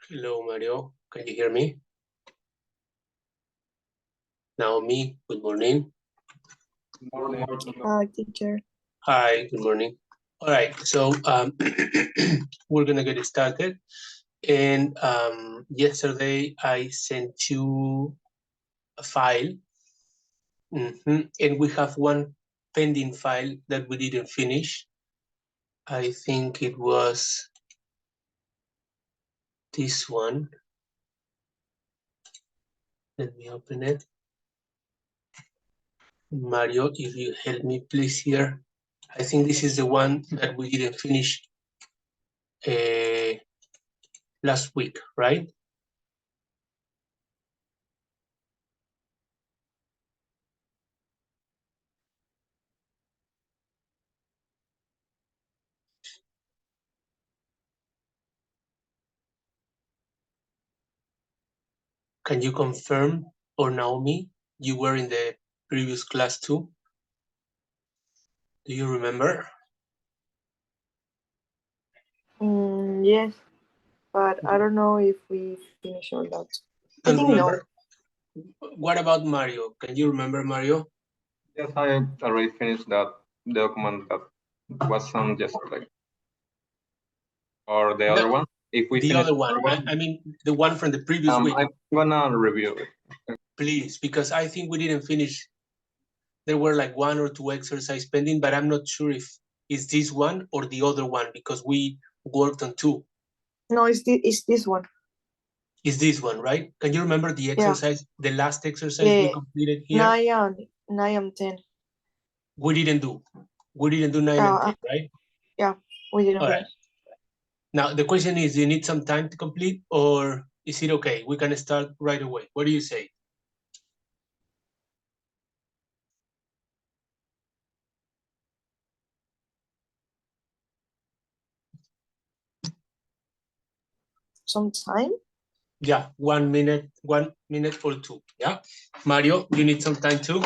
Hello, Mario. Can you hear me? Naomi, good morning. Good morning. Hi, teacher. Hi, good morning. All right, so we're gonna get started. And yesterday I sent you a file, and we have one pending file that we didn't finish. I think it was this one. Let me open it. Mario, if you help me please here. I think this is the one that we didn't finish last week, right? Can you confirm, or Naomi, you were in the previous class too? Do you remember? Yes, but I don't know if we finish all that. I And think remember, what about Mario? Can you remember Mario? Yes, I already finished that document that was on yesterday. Or the other one? If we The finish other one, I mean the one from the previous week. I'm gonna review it. Please, because I think we didn't finish. There were like 1 or 2 exercises pending, but I'm not sure if it's this one or the other one because we worked on 2. no, it's this one. It's this one, right? Can you remember the exercise, the last exercise we completed here? 9 and 10. We didn't do 9 and 10, right? Yeah, we didn't All finish. right. Now the question is, do you need some time to complete, or is it okay? We can start right away. What do you say? Some time? Yeah, 1 minute, 1 minute or 2. Yeah, Mario, you need some time too.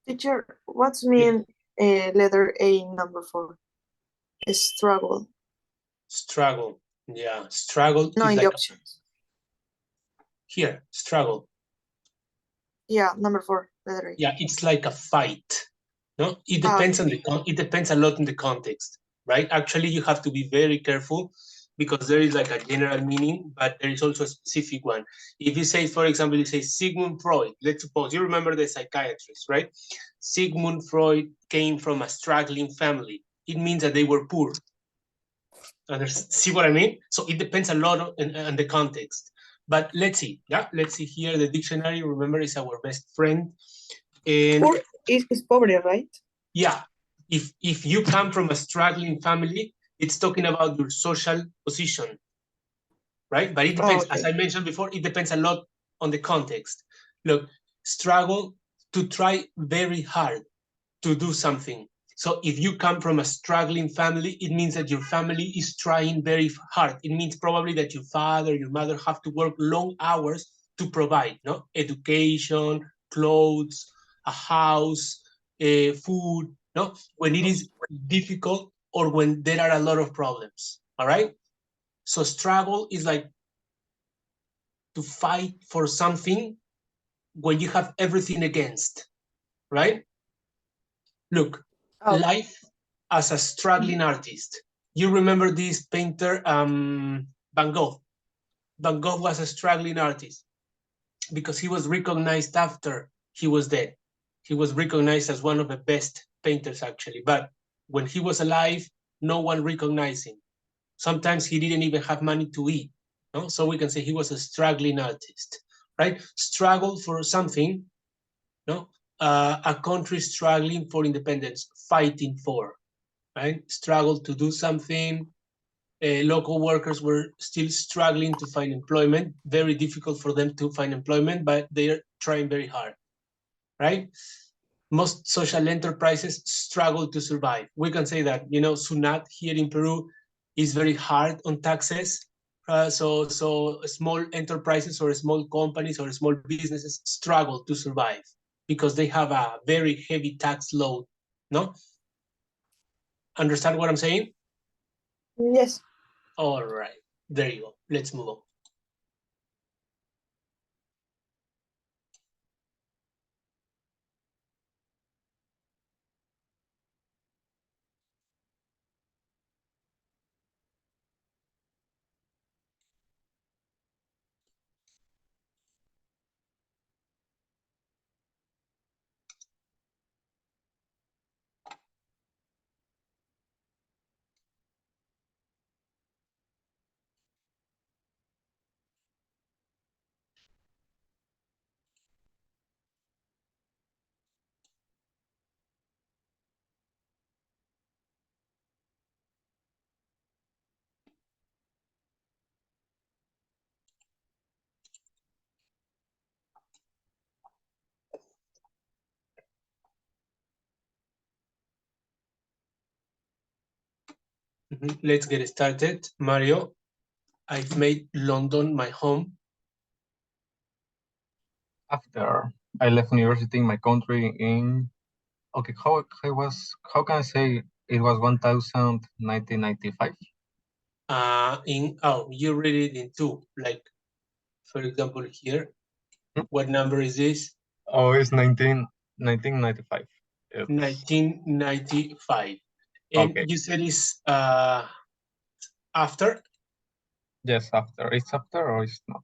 Teacher, what's mean letter A number 4? Struggle. Struggle. Yeah, struggle No, is in like the options. here, struggle. Yeah, number 4, letter A. Yeah, it's like a fight. No, it depends on it depends a lot on the context, right? Actually, you have to be very careful because there is like a general meaning, but there is also a specific one. If you say, for example, you say Sigmund Freud, let's suppose you remember the psychiatrist, right? Sigmund Freud came from a struggling family. It means that they were poor. See what I mean? So it depends a lot on the context. But let's see, yeah, let's see here. The dictionary, remember, is our best friend. And Poor is pobre, right? yeah, if you come from a struggling family, it's talking about your social position, right? But it depends, as I mentioned before, it depends a lot on the context. Look, struggle, to try very hard. to do something. So if you come from a struggling family, it means that your family is trying very hard. It means probably that your father, your mother have to work long hours to provide, no? Education, clothes, a house, food, no? When it is difficult or when there are a lot of problems, all right? So struggle is like to fight for something when you have everything against, right? Look, life as a struggling artist. You remember this painter, Van Gogh? Van Gogh was a struggling artist because he was recognized after he was dead. He was recognized as one of the best painters, actually. But when he was alive, no one recognized him. Sometimes he didn't even have money to eat. No? So we can say he was a struggling artist, right? Struggle for something, no? A country struggling for independence, fighting for, right? Struggle to do something. Local workers were still struggling to find employment. Very difficult for them to find employment, but they're trying very hard, right? Most social enterprises struggle to survive. We can say that, you know, SUNAT here in Peru is very hard on taxes. So small enterprises or small companies or small businesses struggle to survive because they have a very heavy tax load, no? Understand what I'm saying? Yes. All right, there you go. Let's move on. Let's get started. Mario, I've made London my home. After I left university in my country in, okay, how can I say it was 1995? You read it in two, like, for example, here. What number is this? Oh, it's 1995. It's 1995. And okay. you said it's after? Yes, after. It's after or it's not?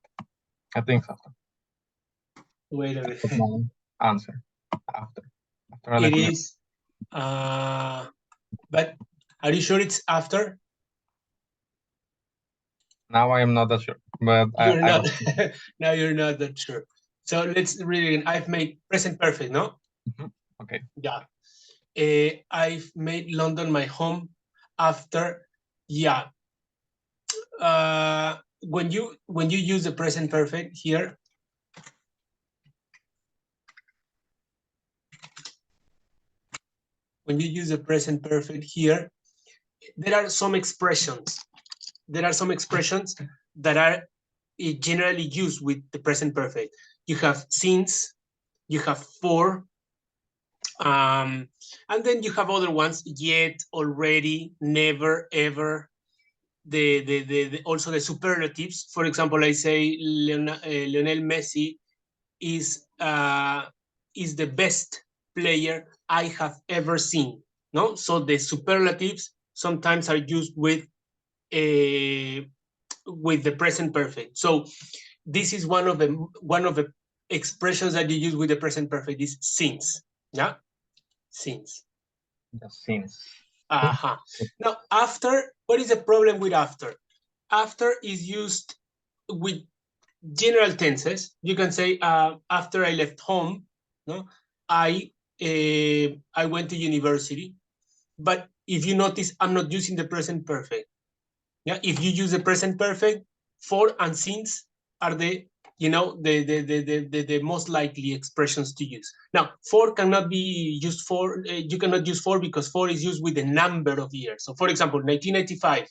I think it's after. Wait a minute. My answer. After I It left is, but are you sure it's after? Now I am not that sure, but You're I not. was. Now you're not that sure. So let's read it again. I've made present perfect, no? Okay. Yeah. I've made London my home after, yeah. When you use the present perfect here, when you use the present perfect here, there are some expressions. There are some expressions that are generally used with the present perfect. You have since, you have for, and then you have other ones, yet, already, never, ever. Also the superlatives. For example, I say Lionel Messi is the best player I have ever seen. No, so the superlatives sometimes are used with the present perfect. So this is one of the expressions that you use with the present perfect is since. Yeah, since. The since. Uh-huh. Now, after, what is the problem with after? After is used with general tenses. You can say, after I left home, no, I went to university. But if you notice, I'm not using the present perfect. Yeah, if you use the present perfect, for and since are the you know, the most likely expressions to use. Now, for cannot be used for, you cannot use for because for is used with the number of years. So for example, 1985,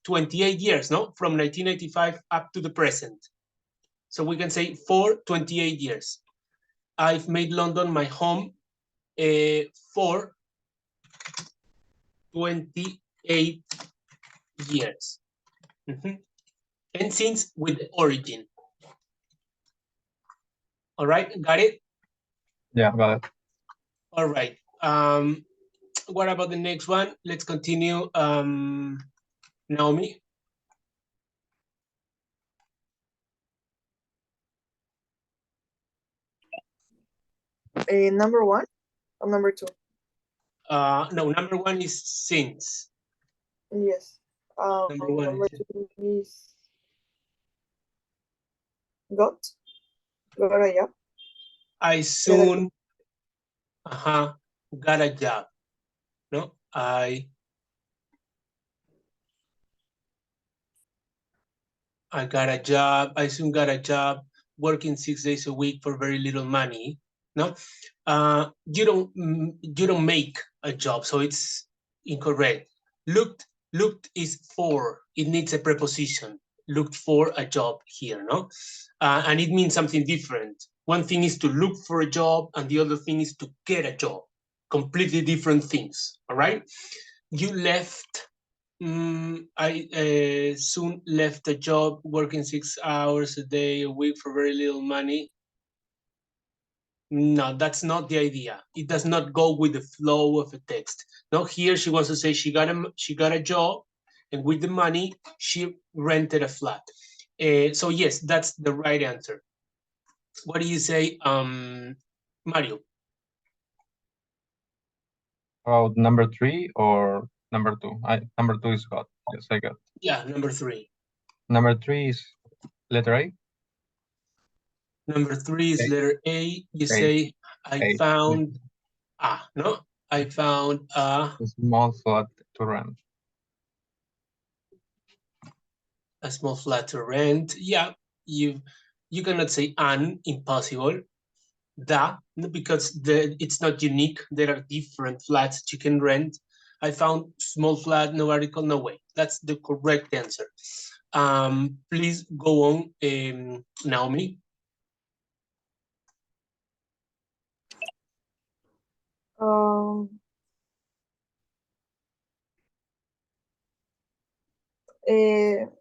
28 years, no? From 1985 up to the present. So we can say for 28 years. I've made London my home for 28 years. And since with the origin. All right, got it? Yeah, got it. All right. What about the next one? Let's continue. Naomi. Number 1 or number 2? No, number 1 is since. Yes. Number 2 is got a job. I soon got a job. No, I got a job. I soon got a job working 6 days a week for very little money. No, you don't make a job, so it's incorrect. Looked is for. It needs a preposition. Looked for a job here, no, and it means something different. One thing is to look for a job, and the other thing is to get a job. Completely different things. All right. You left. I soon left a job working 6 hours a day a week for very little money. No, that's not the idea. It does not go with the flow of a text. No, here she wants to say she got a job, and with the money she rented a flat. So yes, that's the right answer. What do you say, Mario? About number 3 or number 2? Number 2 is got. Yes, I got. Yeah, number 3. Number 3 is letter A. Number 3 is letter A. You say I found no, I found a small flat to rent. A small flat to rent. Yeah, you cannot say an, impossible. Because it's not unique. There are different flats that you can rent. I found small flat, no article, no way. That's the correct answer. Please go on, Naomi.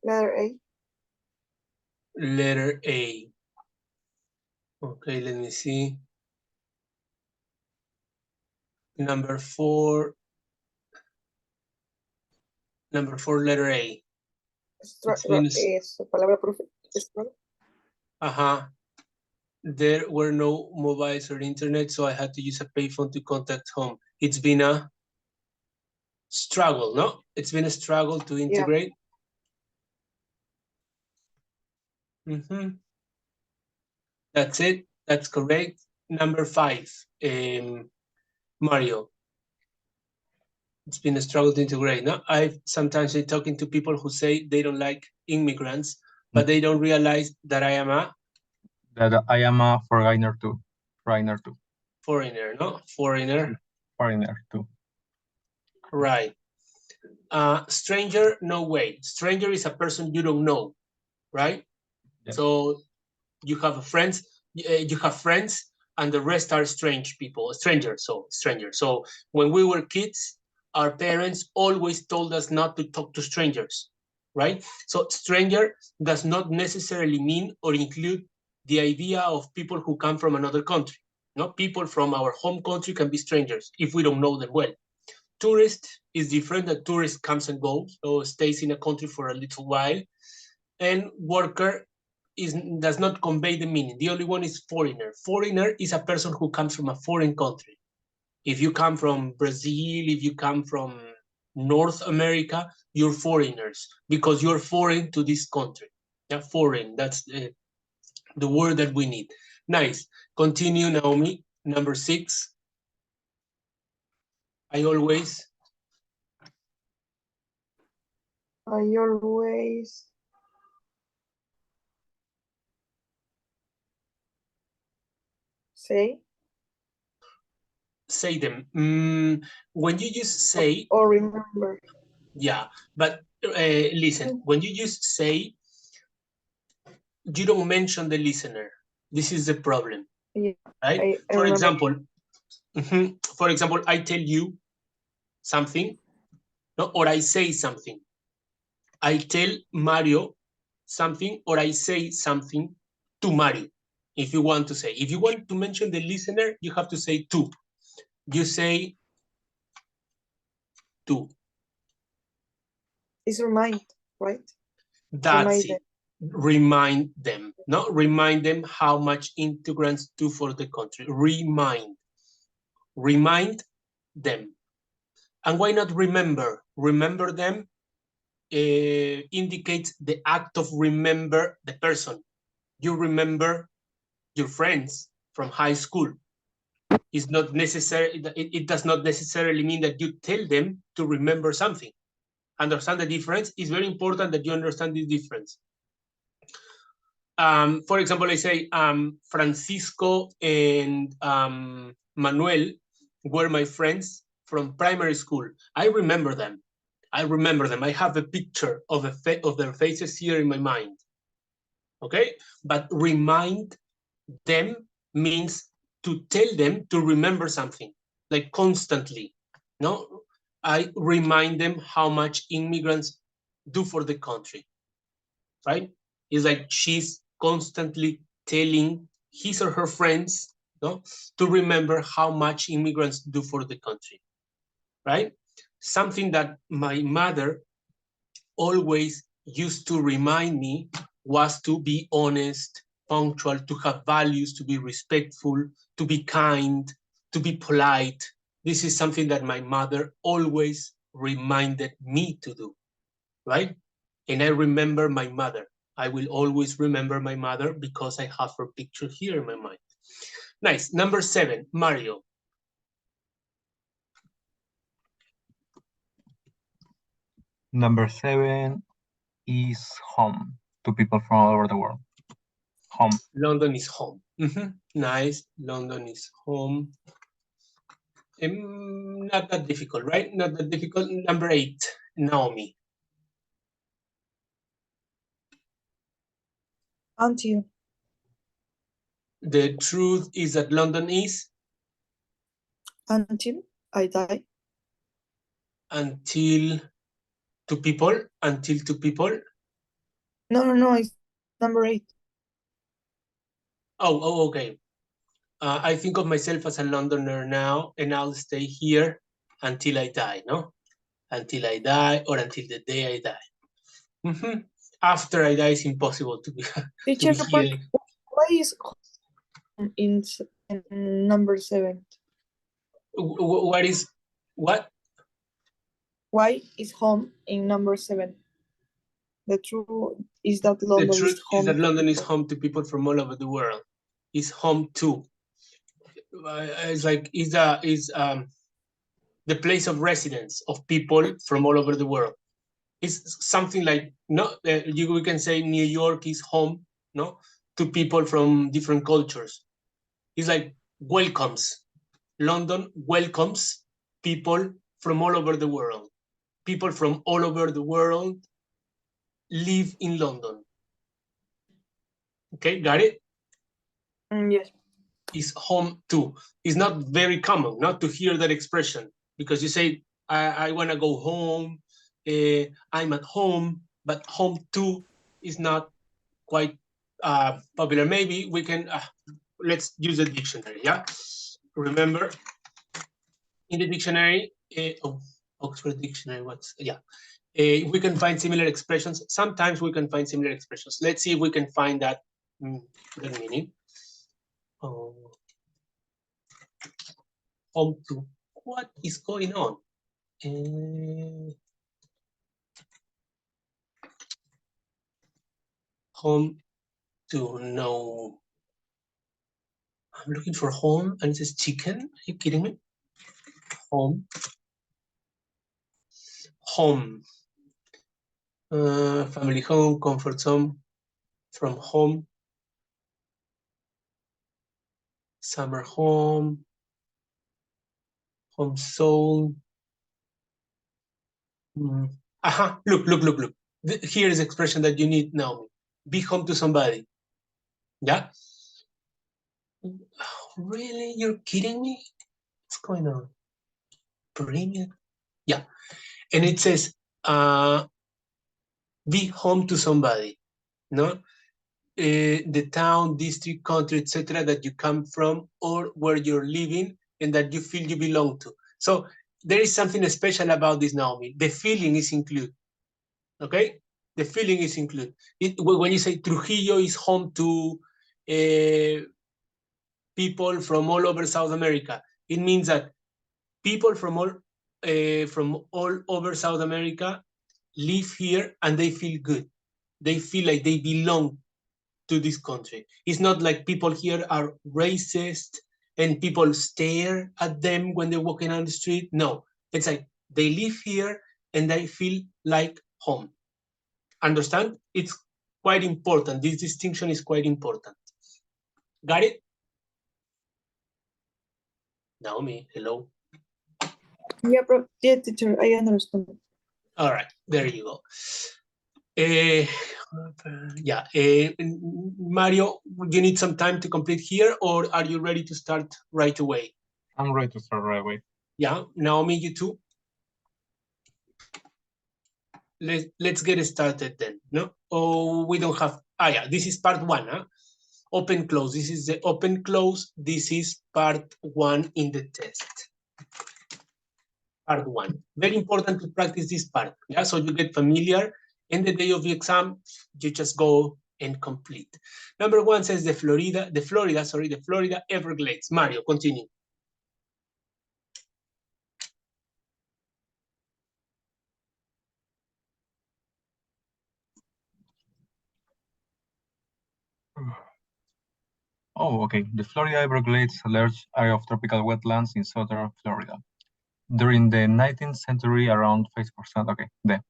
Letter A. Letter A. Okay, let me see. Number 4, letter A. There were no mobiles or internet, so I had to use a payphone to contact home. It's been a struggle, no? It's been a struggle to integrate. Yeah. That's it. That's correct. Number 5, Mario. It's been a struggle to integrate. No, sometimes I'm talking to people who say they don't like immigrants, but they don't realize that I am a foreigner too. Foreigner, no? Foreigner too. Right. Stranger, no way. Stranger is a person you don't know, right? Yes. So you have friends, and the rest are strangers. So when we were kids, our parents always told us not to talk to strangers, right? So stranger does not necessarily mean or include the idea of people who come from another country. No, people from our home country can be strangers if we don't know them well. Tourist is different. The tourist comes and goes, or stays in a country for a little while. And worker does not convey the meaning. The only one is foreigner. Foreigner is a person who comes from a foreign country. If you come from Brazil, if you come from North America, you're foreigners because you're foreign to this country. Yeah, foreign, that's the word that we need. Nice. Continue, Naomi. Number 6. I always Say. Say them. When you use say, or remember. yeah, but listen, when you use say, you don't mention the listener. This is the problem, Yeah, right? I For remember. example, I tell you something, no, or I say something. I tell Mario something, or I say something to Mario. If you want to say, if you want to mention the listener, you have to say to. You say to. It's remind, right? That's it. Remind them, not remind them how much immigrants do for the country. Remind them. And why not remember? Remember them indicates the act of remember the person. You remember your friends from high school. It's not necessary. It does not necessarily mean that you tell them to remember something. Understand the difference? It's very important that you understand this difference. For example, I say Francisco and Manuel were my friends from primary school. I remember them. I have a picture of their faces here in my mind. Okay, but remind them means to tell them to remember something, like constantly. No, I remind them how much immigrants do for the country. Right? It's like she's constantly telling his or her friends, no, to remember how much immigrants do for the country. Right? Something that my mother always used to remind me was to be honest, punctual, to have values, to be respectful, to be kind, to be polite. This is something that my mother always reminded me to do, right? And I remember my mother. I will always remember my mother because I have her picture here in my mind. Nice. Number 7, Mario. Number 7 is home to people from all over the world. Home. London is home. Nice. London is home. Not that difficult, right? Not that difficult. Number 8, Naomi. Until. The truth is that London is? Until I die. Until two people? Until two people? No, it's number 8. Oh, okay. I think of myself as a Londoner now, and I'll stay here until I die, no? Until I die, or until the day I die. After I die, it's impossible to be, Teacher, to be here. why is home in number 7? What is, what? Why is home in number 7? The truth is that London The truth is home. is that London is home to people from all over the world. It's home to. It's like is the place of residence of people from all over the world. It's something like we can say New York is home, no, to people from different cultures. It's like welcomes. London welcomes people from all over the world. People from all over the world live in London. Okay, got it? Yes. Is home too. It's not very common not to hear that expression because you say, I want to go home, I'm at home, but home too is not quite popular. Maybe we can, let's use the dictionary, yeah? Remember, in the dictionary, Oxford Dictionary, we can find similar expressions. Sometimes we can find similar expressions. Let's see if we can find that meaning. Home to. What is going on? Home to no. I'm looking for home and it says chicken. Are you kidding me? Home. Home. Family home, comfort zone, from home. Summer home. Home soul. Aha, look. Here is the expression that you need now. Be home to somebody. Yeah? Oh, really? You're kidding me? What's going on? Brilliant. Yeah. And it says, be home to somebody. No? The town, district, country, etc., that you come from or where you're living and that you feel you belong to. So there is something special about this, Naomi. The feeling is included. Okay? The feeling is included. When you say Trujillo is home to people from all over South America, it means that people from all over South America live here and they feel good. They feel like they belong to this country. It's not like people here are racist and people stare at them when they're walking on the street. No, it's like they live here and they feel like home. Understand? It's quite important. This distinction is quite important. Got it? Naomi, hello. Yeah, yeah, teacher, I understand. All right, there you go. Mario, you need some time to complete here, or are you ready to start right away? I'm ready to start right away. Yeah, Naomi, you too? Let's get started then, no? Oh, we don't have, yeah, this is part one, huh? Open, close, this is the open, close, this is part one in the test. Part one, very important to practice this part, yeah? So you get familiar, and the day of the exam, you just go and complete. Number one says the Florida Everglades. Mario, continue. Oh, okay. The Florida Everglades is a large area of tropical wetlands in southern Florida. During the 19th century, around 5%. Okay, there.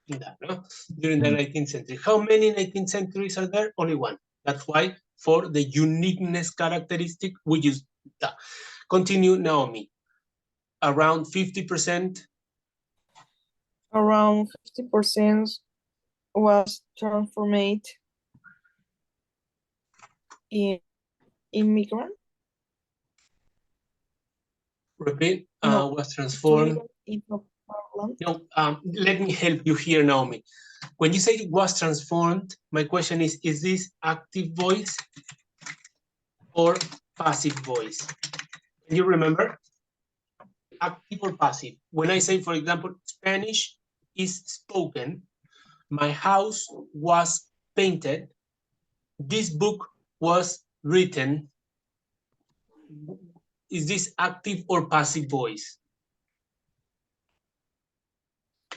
No? During the 19th century. How many 19th centuries are there? Only one. That's why for the uniqueness characteristic, we use that. Continue, Naomi. Around 50%. Around 50% was transformed in immigrant. Repeat. No, Was transformed. into Parliament. No, let me help you here, Naomi. When you say was transformed, my question is this active voice or passive voice? Can you remember? Active or passive? When I say, for example, Spanish is spoken, my house was painted, this book was written, is this active or passive voice?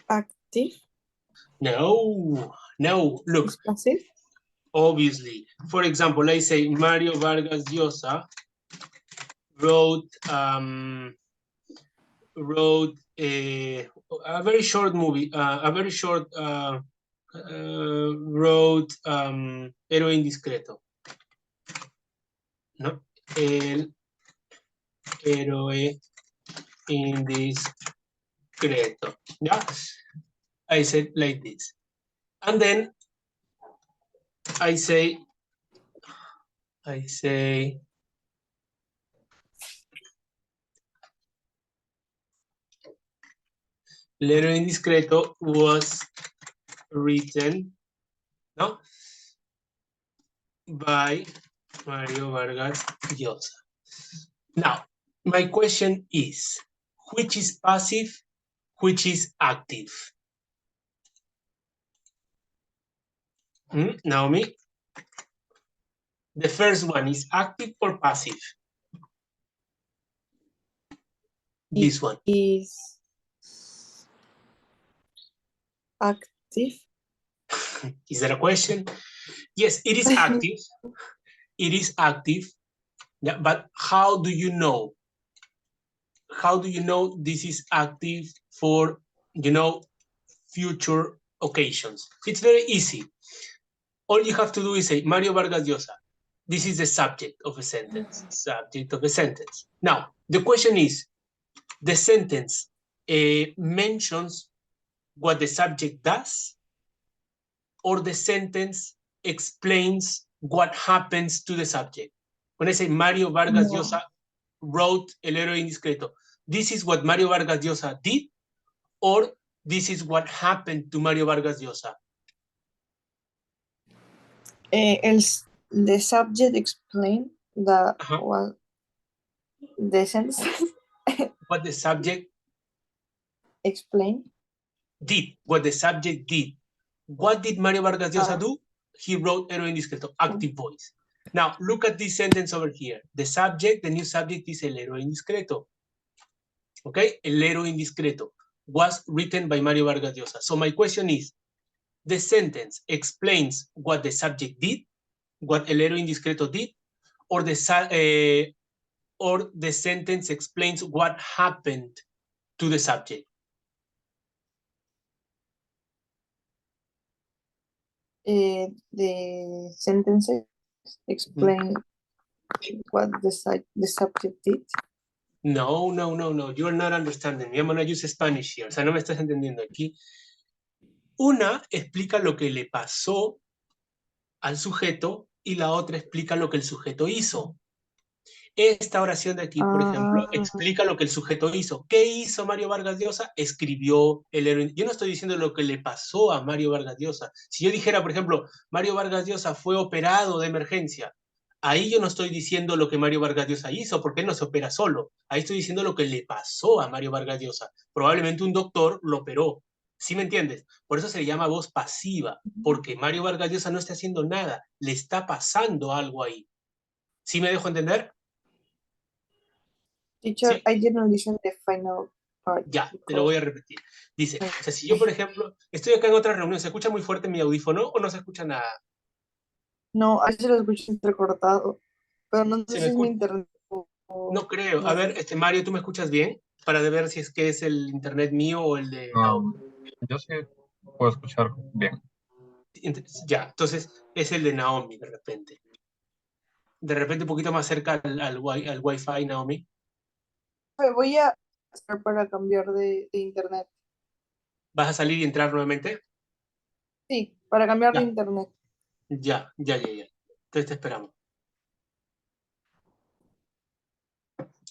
Active. No, look. Is passive. Obviously. For example, I say Mario Vargas Llosa wrote a very short movie, wrote Héroe Indiscreto. ¿No? El héroe indiscreto. Yeah? I said like this. And then I say, El héroe indiscreto was written, no? By Mario Vargas Llosa. Now, my question is, which is passive, which is active? Naomi? The first one is active or passive? This one. Is active. Is that a question? Yes, it is active. It is active. Yeah, but how do you know? How do you know this is active for, future occasions? It's very easy. All you have to do is say Mario Vargas Llosa. This is the subject of a sentence. Subject of a sentence. Now, the question is, the sentence mentions what the subject does, or the sentence explains what happens to the subject. When I say Mario Vargas Llosa wrote El héroe indiscreto, this is what Mario Vargas Llosa did, or this is what happened to Mario Vargas Llosa? The subject explained that what the sentence what the subject explained did, what the subject did. What did Mario Vargas Llosa do? He wrote héroe indiscreto, active voice. Now, look at this sentence over here. The subject, the new subject is el héroe indiscreto. Okay, el héroe indiscreto was written by Mario Vargas Llosa. So my question is, the sentence explains what the subject did, what el héroe indiscreto did, or the sentence explains what happened to the subject? The sentences explain what the subject did. No, you're not understanding me. I'm gonna use Spanish here. O sea, no me estás entendiendo aquí. Una explica lo que le pasó al sujeto y la otra explica lo que el sujeto hizo. Esta oración de aquí, por ejemplo, explica lo que el sujeto hizo. ¿Qué hizo Mario Vargas Llosa? Escribió el héroe. Yo no estoy diciendo lo que le pasó a Mario Vargas Llosa. Si yo dijera, por ejemplo, Mario Vargas Llosa fue operado de emergencia, ahí yo no estoy diciendo lo que Mario Vargas Llosa hizo, porque él no se opera solo. Ahí estoy diciendo lo que le pasó a Mario Vargas Llosa. Probablemente un doctor lo operó. ¿Sí me entiendes? Por eso se le llama voz pasiva, porque Mario Vargas Llosa no está haciendo nada, le está pasando algo ahí. ¿Sí me dejo entender? Teacher, Sí. I didn't listen the final part. Ya, te lo voy a repetir. Dice, o sea, si yo, por ejemplo, estoy acá en otra reunión, ¿se escucha muy fuerte mi audífono o no se escucha nada? No, ahí se lo escucho entrecortado, pero no sé ¿Se me si es mi escucha? internet No creo. A ver, Mario, ¿tú me escuchas bien? Para ver si es que es el internet mío o el de Naomi. Yo sí puedo escuchar bien. Ya, entonces es el de Naomi de repente. De repente un poquito más cerca al Wi-Fi, Naomi. Voy a hacer para cambiar de internet. ¿Vas a salir y entrar nuevamente? Sí, para cambiar de Ya. internet. Ya. Entonces te esperamos.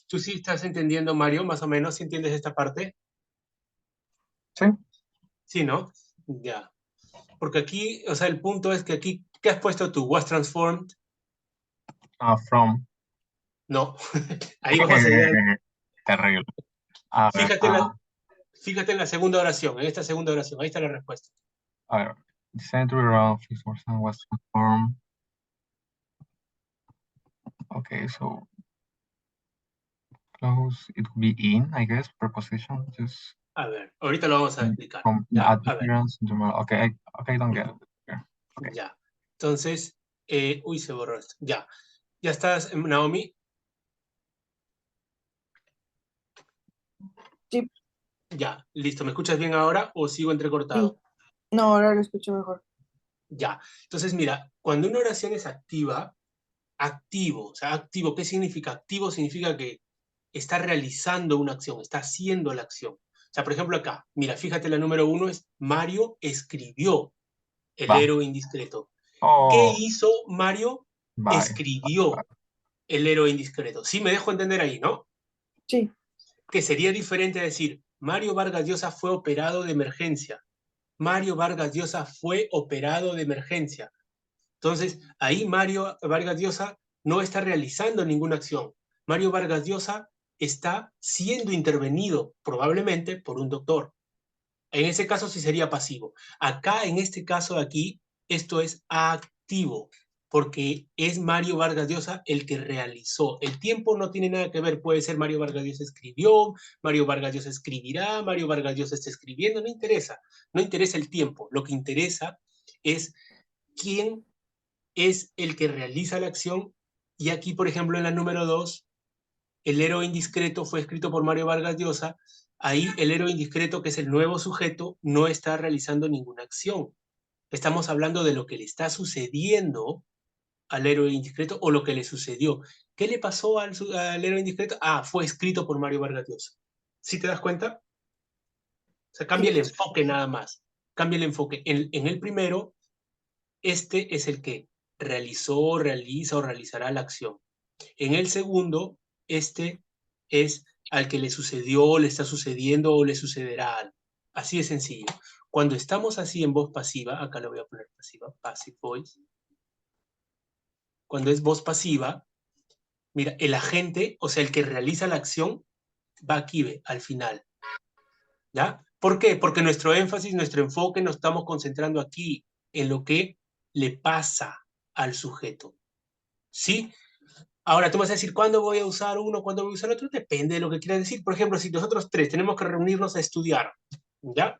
¿Tú sí estás entendiendo, Mario, más o menos? ¿Sí entiendes esta parte? Sí. Sí, ¿no? Ya. Porque aquí, o sea, el punto es que aquí, ¿qué has puesto tú? ¿Was transformed? From. No. Ahí vas a seguir. Terrible. A ver, Fíjate en la segunda oración, en esta segunda oración. Ahí está la respuesta. a ver. The century around 50% was transformed. Okay, so close, it would be in, I guess, preposition, just A ver, ahorita lo vamos a explicar. from Ya, a ver. appearance. Okay, I don't get it. Okay. Ya. Entonces, uy, se borró esto. Ya. ¿Ya estás, Naomi? Sí. Ya, listo. ¿Me escuchas bien ahora o sigo entrecortado? Sí. No, ahora lo escucho mejor. Ya. Entonces, mira, cuando una oración es activa, activo, o sea, activo, ¿qué significa? Activo significa que está realizando una acción, está haciendo la acción. O sea, por ejemplo, acá, mira, fíjate, la número 1 es Mario escribió el héroe indiscreto. ¿Qué hizo Mario? Escribió el héroe indiscreto. Sí, me dejo entender ahí, ¿no? Sí. Que sería diferente a decir, Mario Vargas Llosa fue operado de emergencia. Mario Vargas Llosa fue operado de emergencia. Entonces, ahí Mario Vargas Llosa no está realizando ninguna acción. Mario Vargas Llosa está siendo intervenido probablemente por un doctor. En ese caso sí sería pasivo. Acá, en este caso de aquí, esto es activo, porque es Mario Vargas Llosa el que realizó. El tiempo no tiene nada que ver, puede ser Mario Vargas Llosa escribió, Mario Vargas Llosa escribirá, Mario Vargas Llosa está escribiendo, no interesa el tiempo. Lo que interesa es quién es el que realiza la acción. Y aquí, por ejemplo, en la número 2, el héroe indiscreto fue escrito por Mario Vargas Llosa. Ahí el héroe indiscreto, que es el nuevo sujeto, no está realizando ninguna acción. Estamos hablando de lo que le está sucediendo al héroe indiscreto o lo que le sucedió. ¿Qué le pasó al héroe indiscreto? Ah, fue escrito por Mario Vargas Llosa. ¿Sí te das cuenta? O sea, cambia el enfoque nada más. Cambia el enfoque. En el primero, este es el que realizó, realiza o realizará la acción. En el segundo, este es al que le sucedió, le está sucediendo o le sucederá algo. Así de sencillo. Cuando estamos así en voz pasiva, acá lo voy a poner pasiva, passive voice. Cuando es voz pasiva, mira, el agente, o sea, el que realiza la acción, va aquí, ve, al final. ¿Ya? ¿Por qué? Porque nuestro énfasis, nuestro enfoque, nos estamos concentrando aquí en lo que le pasa al sujeto. ¿Sí? Ahora, tú me vas a decir, ¿cuándo voy a usar uno? ¿Cuándo voy a usar otro? Depende de lo que quieras decir. Por ejemplo, si nosotros tres tenemos que reunirnos a estudiar, ¿ya?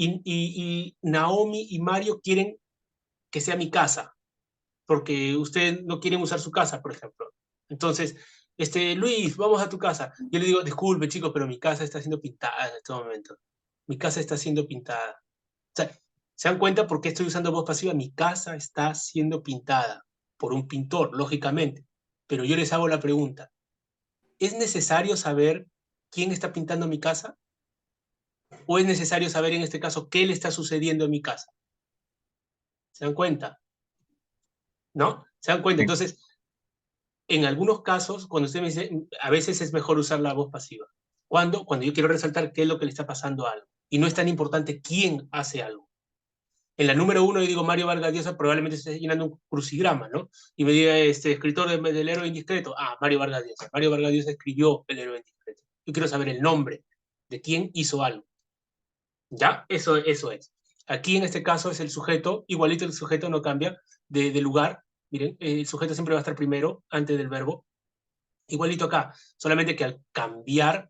Y Naomi y Mario quieren que sea mi casa, porque ustedes no quieren usar su casa, por ejemplo. Entonces, Luis, vamos a tu casa. Yo le digo, disculpe, chicos, pero mi casa está siendo pintada en este momento. Mi casa está siendo pintada. O sea, ¿se dan cuenta por qué estoy usando voz pasiva? Mi casa está siendo pintada por un pintor, lógicamente. Pero yo les hago la pregunta, ¿es necesario saber quién está pintando mi casa? ¿O es necesario saber en este caso qué le está sucediendo en mi casa? ¿Se dan cuenta? ¿No? ¿Se dan cuenta? Sí. Entonces, en algunos casos, cuando usted me dice, a veces es mejor usar la voz pasiva. ¿Cuándo? Cuando yo quiero resaltar qué es lo que le está pasando a algo. Y no es tan importante quién hace algo. En la número 1 yo digo Mario Vargas Llosa, probablemente esté llenando un crucigrama, ¿no? Y me diga, escritor del héroe indiscreto, ah, Mario Vargas Llosa. Mario Vargas Llosa escribió El héroe indiscreto. Yo quiero saber el nombre de quién hizo algo. ¿Ya? Eso es. Aquí en este caso es el sujeto, igualito el sujeto no cambia de lugar. Miren, el sujeto siempre va a estar primero, antes del verbo. Igualito acá, solamente que al cambiar,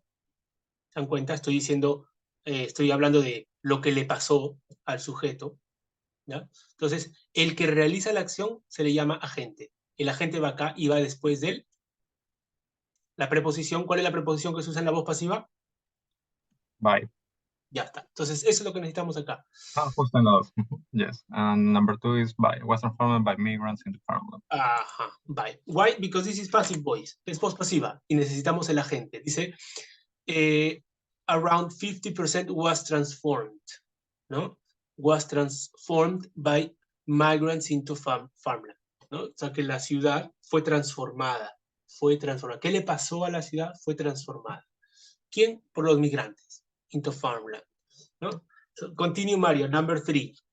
¿se dan cuenta? Estoy diciendo, estoy hablando de lo que le pasó al sujeto, ¿ya? Entonces, el que realiza la acción se le llama agente. El agente va acá y va después de él. La preposición, ¿cuál es la preposición que se usa en la voz pasiva? By. Ya está. Entonces, eso es lo que necesitamos acá. Justo en los. Yes. And number 2 is by. Was transformed by migrants into farmland. Ajá, by. Why? Because this is passive voice. Es voz pasiva y necesitamos el agente. Dice, around 50% was transformed, ¿no? Was transformed by migrants into farmland, ¿no? O sea, que la ciudad fue transformada, ¿Qué le pasó a la ciudad? Fue transformada. ¿Quién? Por los migrantes, into farmland, ¿no? So, continue, Mario, number 3.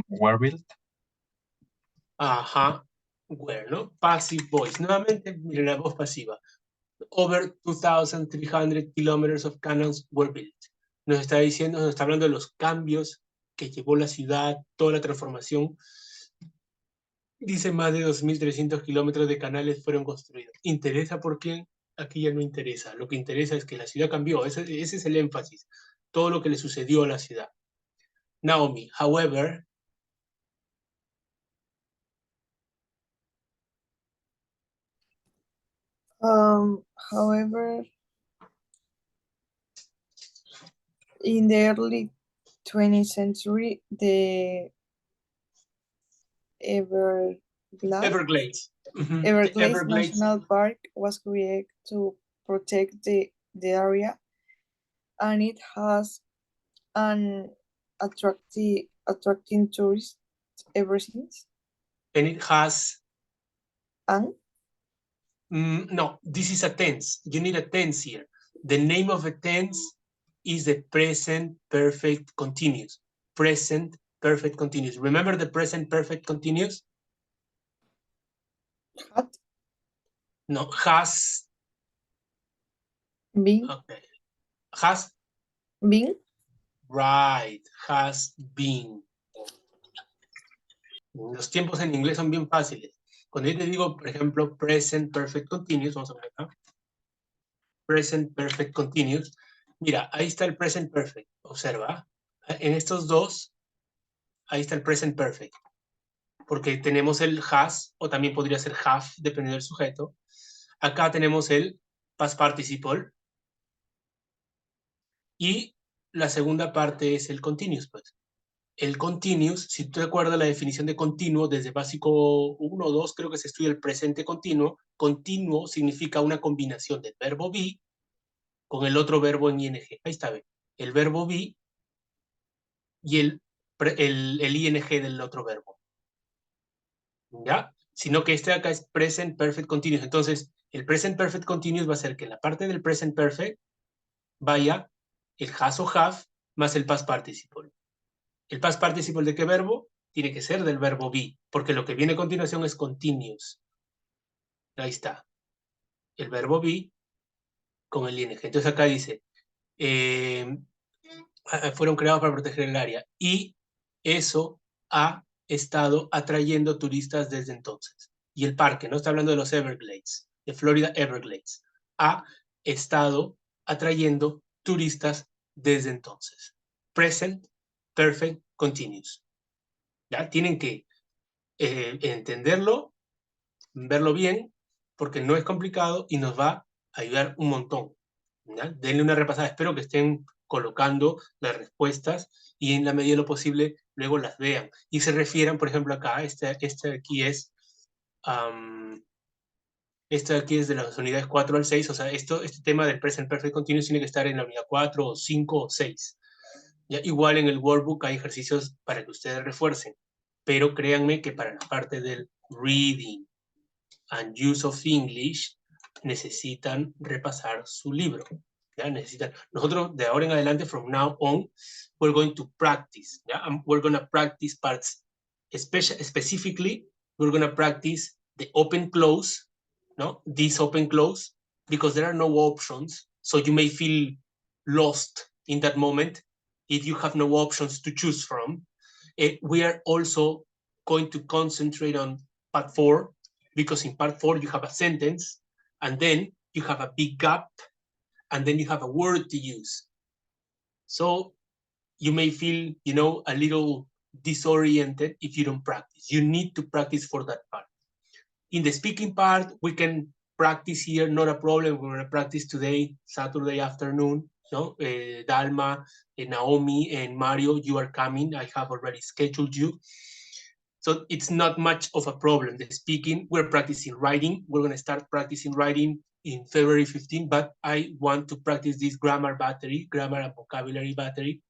Were built. Ajá, where, ¿no? Passive voice. Nuevamente, miren la voz pasiva. Over 2,300 kilometers of canals were built. Nos está diciendo, nos está hablando de los cambios que llevó la ciudad, toda la transformación. Dice, más de 2.300 kilómetros de canales fueron construidos. ¿Interesa por quién? Aquí ya no interesa. Lo que interesa es que la ciudad cambió. Ese es el énfasis. Todo lo que le sucedió a la ciudad. Naomi, however, However, in the early 20th century, the Everglades. Everglades National Park was created to protect the area, and it has an attracting tourists ever since. And it has... And? No, this is a tense. You need a tense here. The name of a tense is the present perfect continuous. Present perfect continuous. Remember the present perfect continuous? Had? No, has. Been? Okay. Has? Been? Right, has been. Los tiempos en inglés son bien fáciles. Cuando yo te digo, por ejemplo, present perfect continuous, vamos a ver acá. Present perfect continuous. Mira, ahí está el present perfect. Observa. En estos dos, ahí está el present perfect. Porque tenemos el has, o también podría ser have, dependiendo del sujeto. Acá tenemos el past participle. Y la segunda parte es el continuous, pues. el continuous, si tú te acuerdas la definición de continuo, desde básico 1 o 2, creo que se estudia el presente continuo. Continuo significa una combinación del verbo be con el otro verbo en ing. Ahí está, ¿ve? El verbo be y el ing del otro verbo. ¿Ya? Sino que este de acá es present perfect continuous. Entonces, el present perfect continuous va a ser que en la parte del present perfect vaya el has o have más el past participle. ¿El past participle de qué verbo? Tiene que ser del verbo be, porque lo que viene a continuación es continuous. Ahí está. El verbo be con el ing. Entonces acá dice, fueron creados para proteger el área. Y eso ha estado atrayendo turistas desde entonces. Y el parque, no está hablando de los Everglades, de Florida Everglades. Ha estado atrayendo turistas desde entonces. Present, perfect, continuous. ¿Ya? Tienen que entenderlo, verlo bien, porque no es complicado y nos va a ayudar un montón. ¿Ya? Denle una repasada. Espero que estén colocando las respuestas y en la medida de lo posible luego las vean. Y se refieran, por ejemplo, acá, este aquí es... Esto de aquí es de las unidades 4 al 6, o sea, este tema del present perfect continuous tiene que estar en la unidad 4 o 5 o 6. ¿Ya? Igual en el workbook hay ejercicios para que ustedes refuercen, pero créanme que para la parte del reading and use of English necesitan repasar su libro. ¿Ya? Nosotros de ahora en adelante, from now on, we're going to practice. ¿Ya? We're going to practice parts. Specifically, we're going to practice the open close, no? This open close, because there are no options, so you may feel lost in that moment if you have no options to choose from. We are also going to concentrate on part 4, because in part 4 you have a sentence, and then you have a big gap, and then you have a word to use. So you may feel, you know, a little disoriented if you don't practice. You need to practice for that part. In the speaking part, we can practice here, not a problem. We're going to practice today, Saturday afternoon. No, Dalma, Naomi, and Mario, you are coming. I have already scheduled you. So it's not much of a problem. The speaking, we're practicing writing. We're going to start practicing writing in February 15, but I want to practice this grammar and vocabulary battery,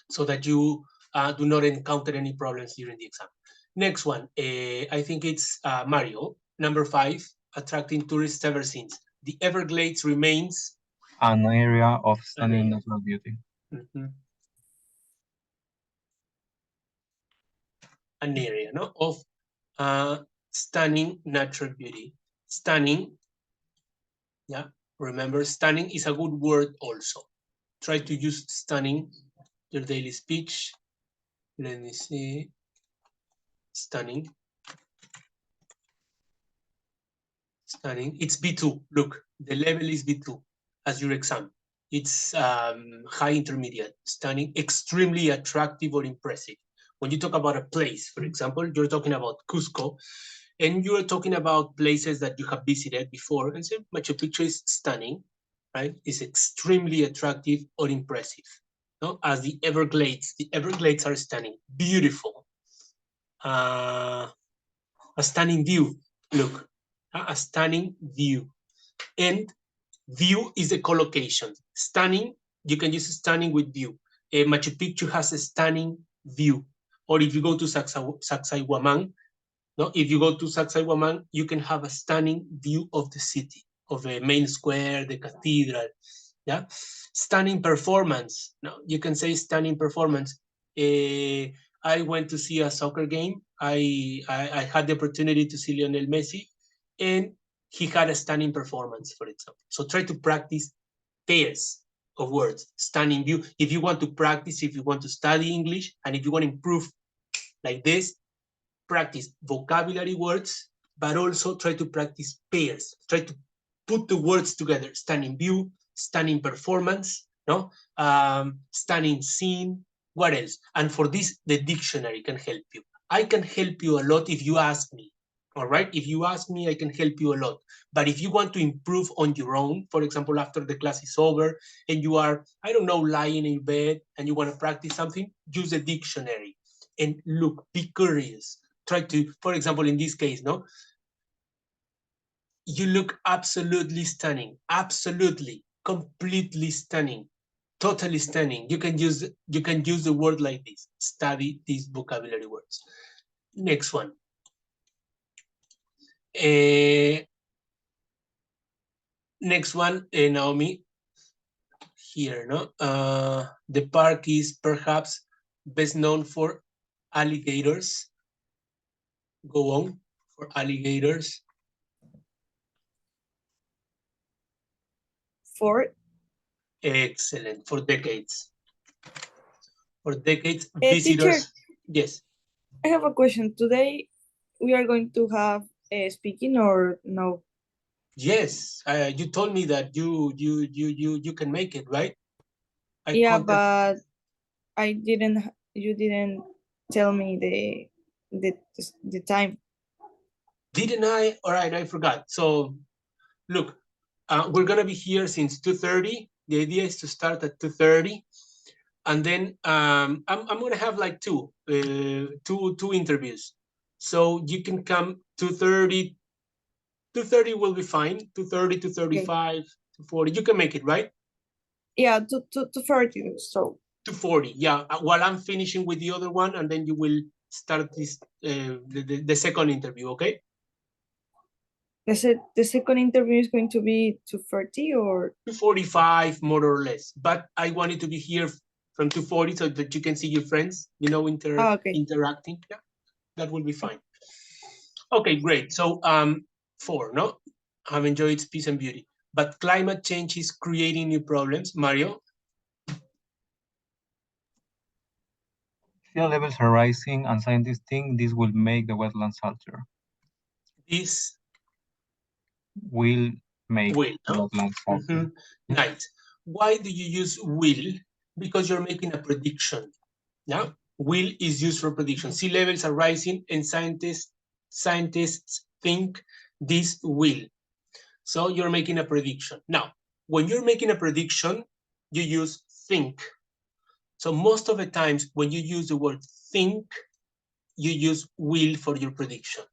so that you do not encounter any problems during the exam. Next one, I think it's Mario, number 5, attracting tourists ever since. The Everglades remains an area of stunning natural beauty. An area, no, of stunning natural beauty. Stunning, yeah, remember, stunning is a good word also. Try to use stunning, your daily speech. Let me see, stunning. Stunning, it's B2, look, the level is B2 as your exam. It's high intermediate. Stunning, extremely attractive or impressive. When you talk about a place, for example, you're talking about Cusco, and you're talking about places that you have visited before, and say Machu Picchu is stunning, right? It's extremely attractive or impressive. No? As the Everglades are stunning, beautiful. A stunning view, look, a stunning view. And view is the collocation. Stunning, you can use stunning with view. Machu Picchu has a stunning view. Or if you go to Sacsayhuaman, no? If you go to Sacsayhuaman, you can have a stunning view of the city, of the main square, the cathedral. Yeah, stunning performance. No, you can say stunning performance. I went to see a soccer game. I had the opportunity to see Lionel Messi, and he had a stunning performance, for example. So try to practice pairs of words. Stunning view. If you want to practice, if you want to study English, and if you want to improve like this, practice vocabulary words, but also try to practice pairs. Try to put the words together. Stunning view, stunning performance, no? Stunning scene. What else? And for this, the dictionary can help you. I can help you a lot if you ask me. All right, if you ask me, I can help you a lot. But if you want to improve on your own, for example, after the class is over and you are, I don't know, lying in bed and you want to practice something, use a dictionary and look, be curious. Try to, for example, in this case, no, you look absolutely stunning, absolutely, completely stunning, totally stunning. You can use the word like this. Study these vocabulary words. Next one. Next one, Naomi, here, no? The park is perhaps best known for alligators. Go on, for alligators. For? Excellent, for decades. For decades, Teacher, visitors. Yes. I have a question. Today we are going to have speaking or no? Yes, you told me that you can make it, right? Yeah, but I didn't. You didn't tell me the time. Didn't I? All right, I forgot. So, look, we're gonna be here since 2:30. The idea is to start at 2:30, and then I'm gonna have like two interviews. So you can come 2:30. 2:30 will be fine. 2:30, 2:35, 2:40. You can make it, right? Yeah, 2:30. So 2:40. Yeah. While I'm finishing with the other one, and then you will start this the second interview. Okay. the second interview is going to be 2:30 or 2:45, more or less. But I wanted to be here from 2:40 so that you can see your friends, you know, interacting. Yeah, that will be fine. Okay, great. So 4, no? I've enjoyed peace and beauty. But climate change is creating new problems. Mario? Sea levels are rising, and scientists think this will make the wetlands alter. This Will make will, no? wetlands alter. Nice. Why do you use will? Because you're making a prediction. Yeah, will is used for prediction. Sea levels are rising, and scientists think this will. So you're making a prediction. Now, when you're making a prediction, you use think. So most of the times when you use the word think, you use will for your prediction.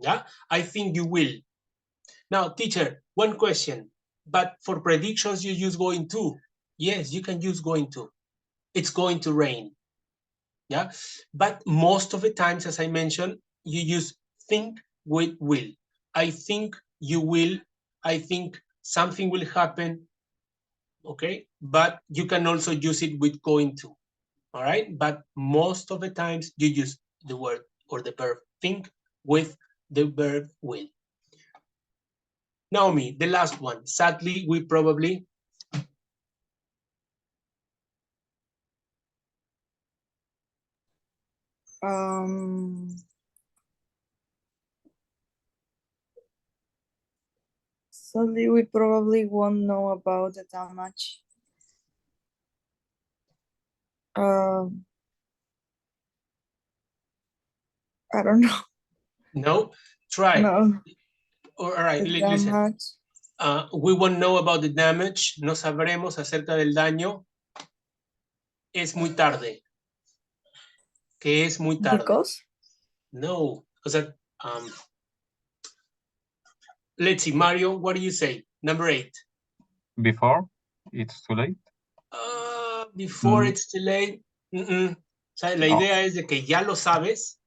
Yeah, I think you will. Now, teacher, one question, but for predictions you use going to. Yes, you can use going to. It's going to rain. Yeah, but most of the times, as I mentioned, you use think with will. I think you will. I think something will happen. Okay, but you can also use it with going to. All right, but most of the times you use the word or the verb think with the verb will. Naomi, the last one. Sadly, we probably sadly we probably won't know about the damage. I don't know. no. Try. No. All right, The listen. damage. We won't know about the damage. No sabremos acerca del daño. Es muy tarde. Que es muy tarde. Because? No. O sea, let's see, Mario, what do you say? Number 8. Before it's too late. Before it's too late. O sea, la idea es de que ya lo sabes,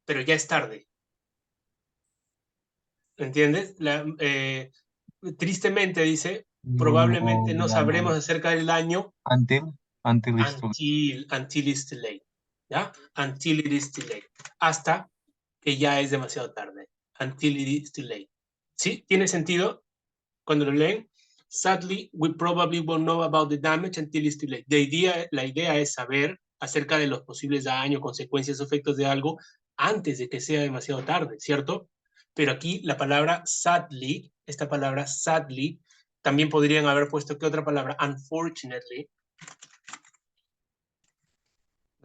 pero ya es tarde. ¿Entiendes? Tristemente dice, probablemente no sabremos acerca del daño until it's too late. Until it's too late. ¿Ya? Until it is too late. Hasta que ya es demasiado tarde. Until it is too late. ¿Sí? ¿Tiene sentido cuando lo leen? Sadly, we probably won't know about the damage until it's too late. La idea es saber acerca de los posibles daños, consecuencias o efectos de algo antes de que sea demasiado tarde, ¿cierto? Pero aquí la palabra sadly, esta palabra sadly, también podrían haber puesto ¿qué otra palabra? Unfortunately.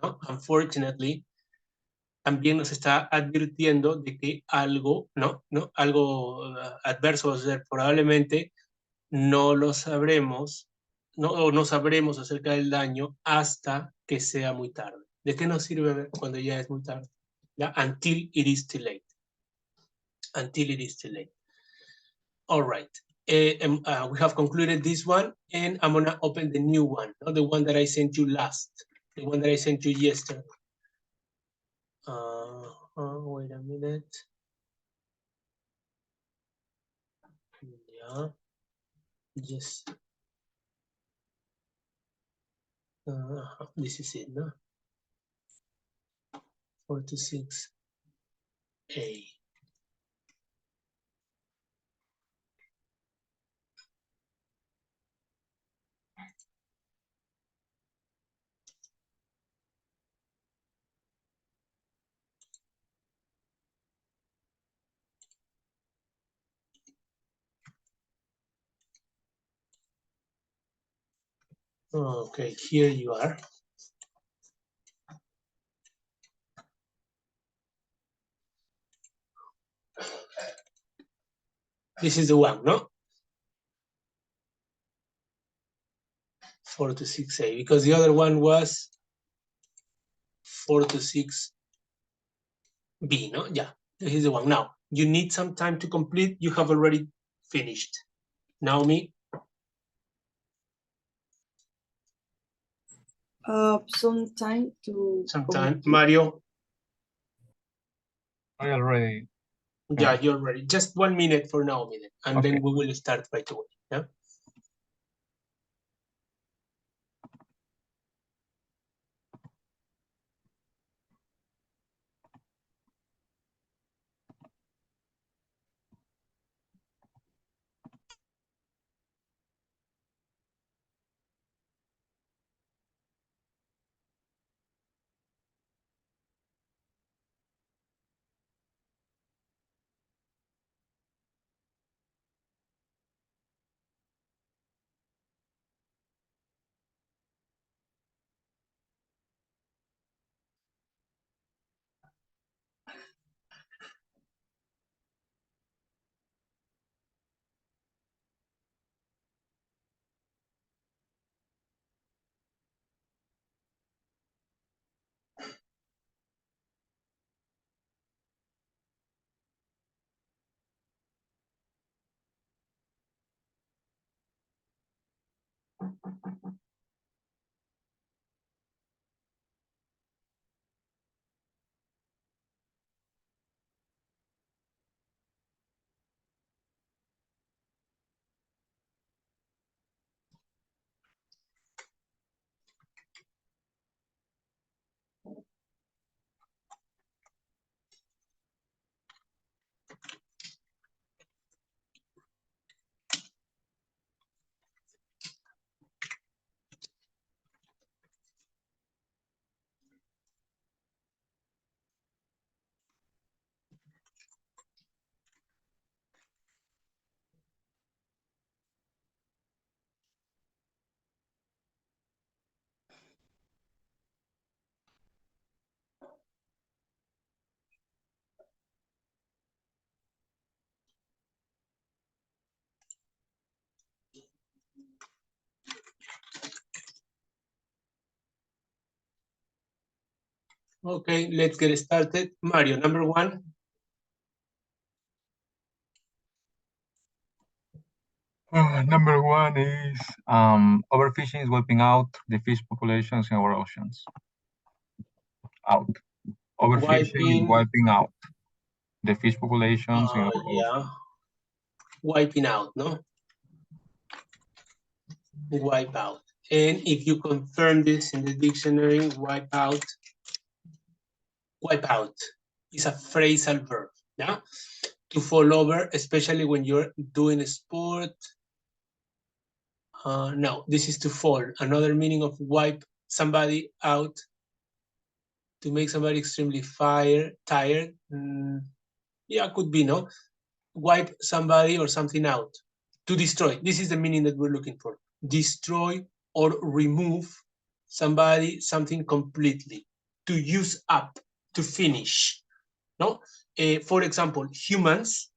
¿No? Unfortunately. también nos está advirtiendo de que algo, algo adverso va a suceder. Probablemente no lo sabremos, o no sabremos acerca del daño hasta que sea muy tarde. ¿De qué nos sirve cuando ya es muy tarde? ¿Ya? Until it is too late. Until it is too late. All right. We have concluded this one, and I'm gonna open the new one, the one that I sent you last, the one that I sent you yesterday. Wait a minute. Yeah. Yes. This is it, no? 426A. Okay, here you are. This is the one, no? 426A, because the other one was 426B, no? Yeah, this is the one. Now, you need some time to complete. You have already finished. Naomi? Some time to Sometime. Mario? I already. Yeah, you're ready. Just 1 minute for Naomi, then, and Okay. then we will start right away. Yeah. Okay, let's get started. Mario, number 1. Number 1 is overfishing is wiping out the fish populations in our oceans. Out. Overfishing is wiping out the fish populations in our oceans. Wiping out, no? Wipe out. And if you confirm this in the dictionary, wipe out is a phrasal verb, yeah? To fall over, especially when you're doing a sport. No, this is to fall. Another meaning of wipe somebody out, to make somebody extremely tired. Yeah, could be, no? Wipe somebody or something out. To destroy. This is the meaning that we're looking for. Destroy or remove somebody, something completely. To use up. to finish. No, for example, humans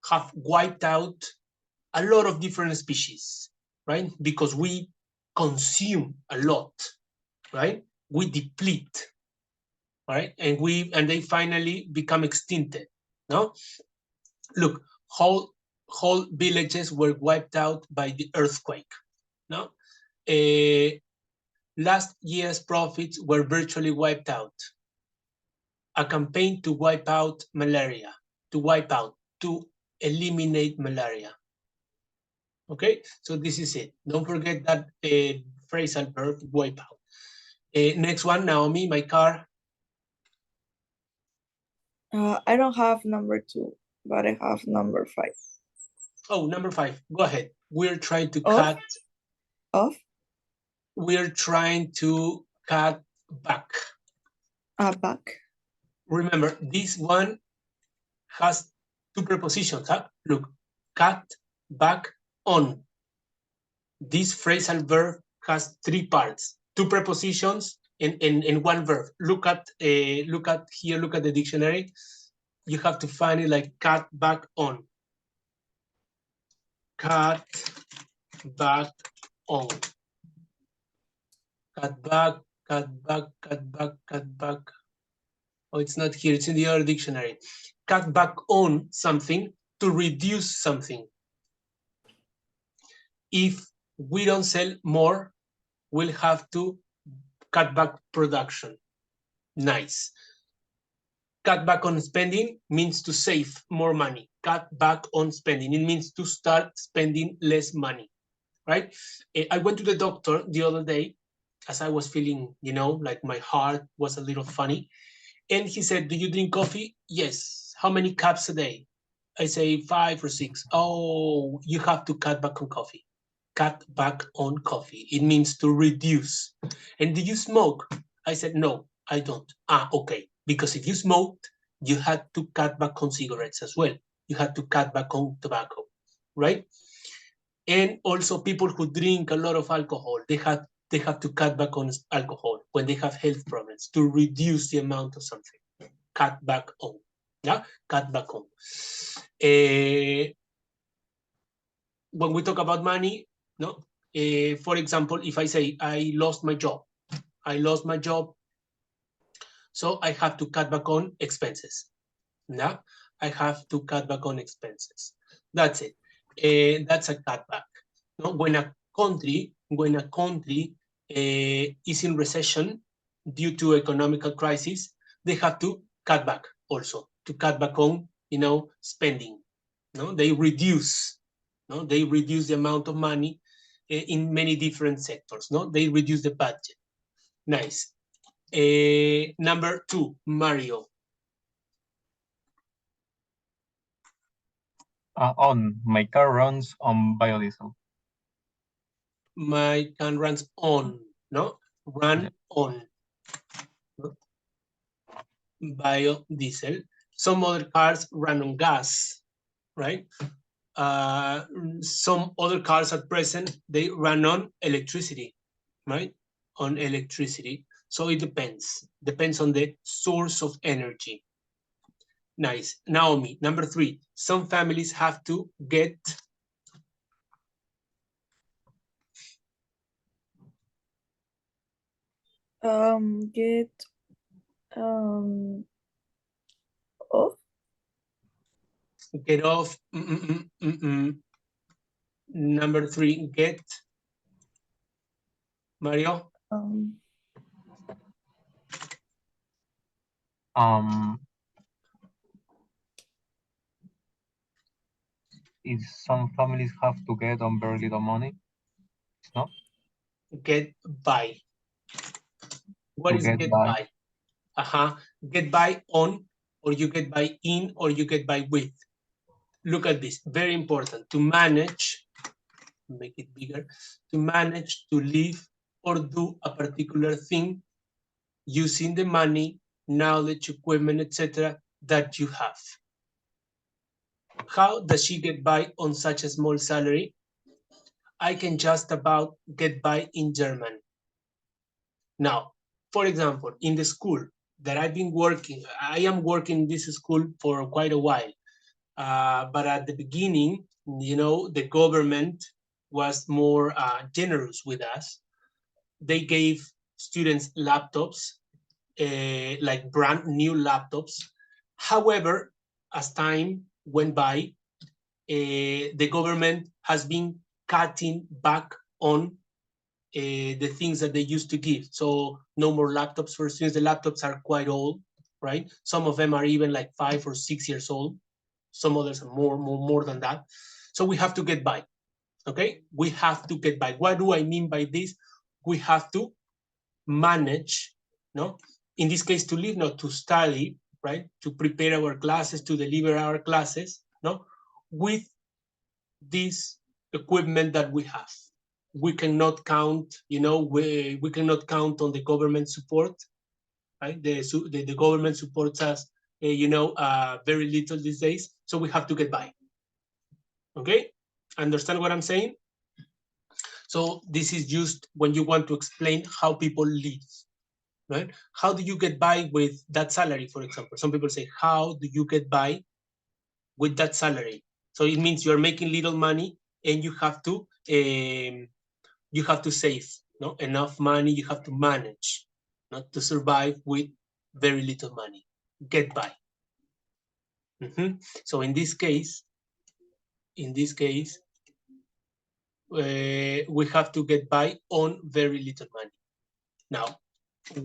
have wiped out a lot of different species, right? Because we consume a lot, right? We deplete, right? And they finally become extincted. No, look, whole villages were wiped out by the earthquake. No, last year's profits were virtually wiped out. A campaign to wipe out malaria, to eliminate malaria. Okay, so this is it. Don't forget that phrasal verb, wipe out. Next one, Naomi, my car. I don't have number 2, but I have number 5. Oh, number 5, go ahead. We're trying to Off? cut. Off? We're trying to cut back. Back. Remember, this one has 2 prepositions. Huh? Look, cut, back, on. This phrasal verb has 3 parts, 2 prepositions and 1 verb. Look at here, look at the dictionary. You have to find it like cut back on. Cut back on. Cut back, cut back, cut back, cut back. Oh, it's not here, it's in the other dictionary. Cut back on something to reduce something. If we don't sell more, we'll have to cut back production. Nice. Cut back on spending means to save more money. Cut back on spending. It means to start spending less money, right? I went to the doctor the other day as I was feeling, like my heart was a little funny. And he said, do you drink coffee? Yes. How many cups a day? I say 5 or 6. Oh, you have to cut back on coffee. Cut back on coffee. It means to reduce. And do you smoke? I said, no, I don't. Okay. Because if you smoked, you had to cut back on cigarettes as well. You had to cut back on tobacco, right? And also people who drink a lot of alcohol, they have to cut back on alcohol when they have health problems to reduce the amount of something. Cut back on. Yeah, cut back on. When we talk about money, no. For example, if I say I lost my job, so I have to cut back on expenses. Yeah, I have to cut back on expenses. That's it. That's a cutback. No, when a country is in recession due to economical crisis, they have to cut back also to cut back on spending. No, they reduce. No, they reduce the amount of money in many different sectors. No, they reduce the budget. Nice. Number 2, Mario. On. My car runs on biodiesel. My car runs on, no? Run yeah. On. No? Biodiesel. Some other cars run on gas, right? Some other cars at present, they run on electricity, right? On electricity. So it depends on the source of energy. Nice. Naomi, number 3, some families have to get off. Get off. Number 3, get. Mario. If some families have to get on very little money, no? Get by. What is get by? Get by on, or you get by in, or you get by with. Look at this, very important. To manage, make it bigger, to manage to live or do a particular thing using the money, knowledge, equipment, etc. that you have. How does she get by on such a small salary? I can just about get by in German. Now, for example, in the school, that I am working in this school for quite a while. But at the beginning, you know, the government was more generous with us. They gave students laptops, like brand new laptops. However, as time went by, the government has been cutting back on the things that they used to give. So no more laptops for students. The laptops are quite old, right? Some of them are even like 5 or 6 years old. Some others are more than that. So we have to get by, okay? We have to get by. What do I mean by this? We have to manage, no? In this case, to live, not to study, right? To prepare our classes, to deliver our classes, no? With this equipment that we have. We cannot count, you know, we cannot count on the government support, right? The government supports us, you know, very little these days, so we have to get by. Okay, understand what I'm saying? So this is just when you want to explain how people live, right? How do you get by with that salary, for example? Some people say, how do you get by with that salary? So it means you're making little money and you have to save, no, enough money. You have to manage, not to survive with very little money. Get by. So in this case, we have to get by on very little money. Now,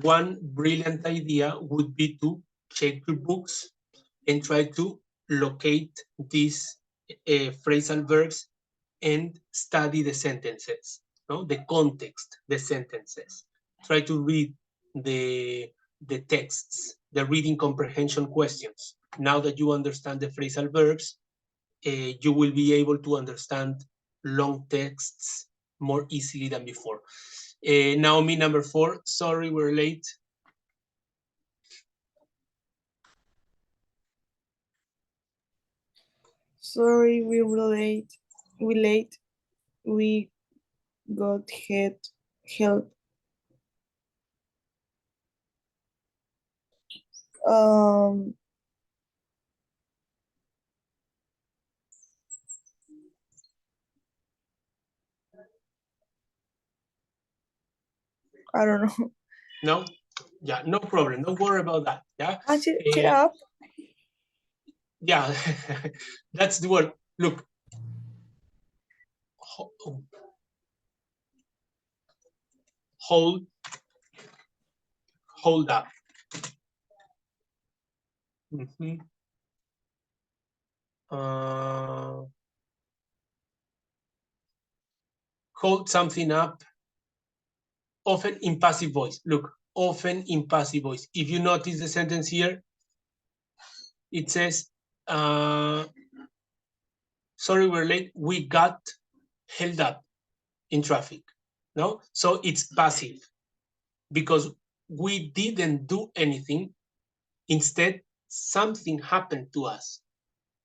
one brilliant idea would be to check your books and try to locate these phrasal verbs and study the sentences, no? The context, the sentences. Try to read the texts, the reading comprehension questions. Now that you understand the phrasal verbs, you will be able to understand long texts more easily than before. Naomi, number 4, sorry, we're late. Sorry, we were late. We got help. I don't know. No? Yeah, no problem. Don't worry about that. Yeah. Cheer up. Yeah, that's the word. Look. Hold up. Hold something up, often in passive voice. Look, often in passive voice. If you notice the sentence here, it says, sorry, we're late. We got held up in traffic. No? So it's passive because we didn't do anything. Instead, something happened to us.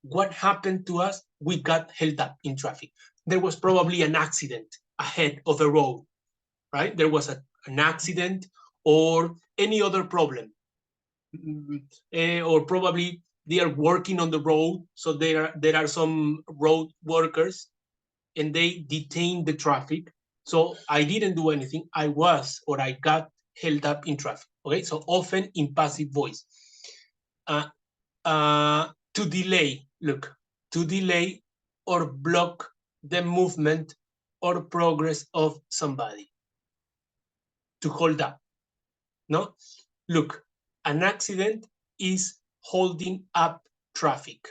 What happened to us? We got held up in traffic. There was probably an accident ahead of the road, right? There was an accident or any other problem. Or probably they are working on the road, so there are some road workers and they detained the traffic. So I didn't do anything. I got held up in traffic. Okay, so often in passive voice. To delay, look, to delay or block the movement or progress of somebody. To hold up, no? Look, an accident is holding up traffic,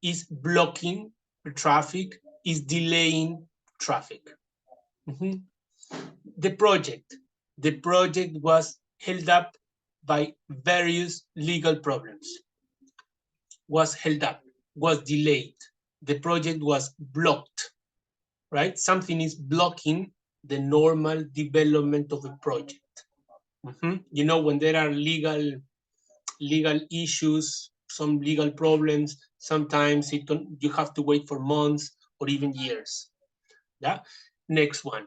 is blocking traffic, is delaying traffic. The project was held up by various legal problems. Was held up, was delayed. The project was blocked, right? Something is blocking the normal development of a project. You know, when there are legal issues, some legal problems, sometimes you have to wait for months or even years. Yeah. Next one.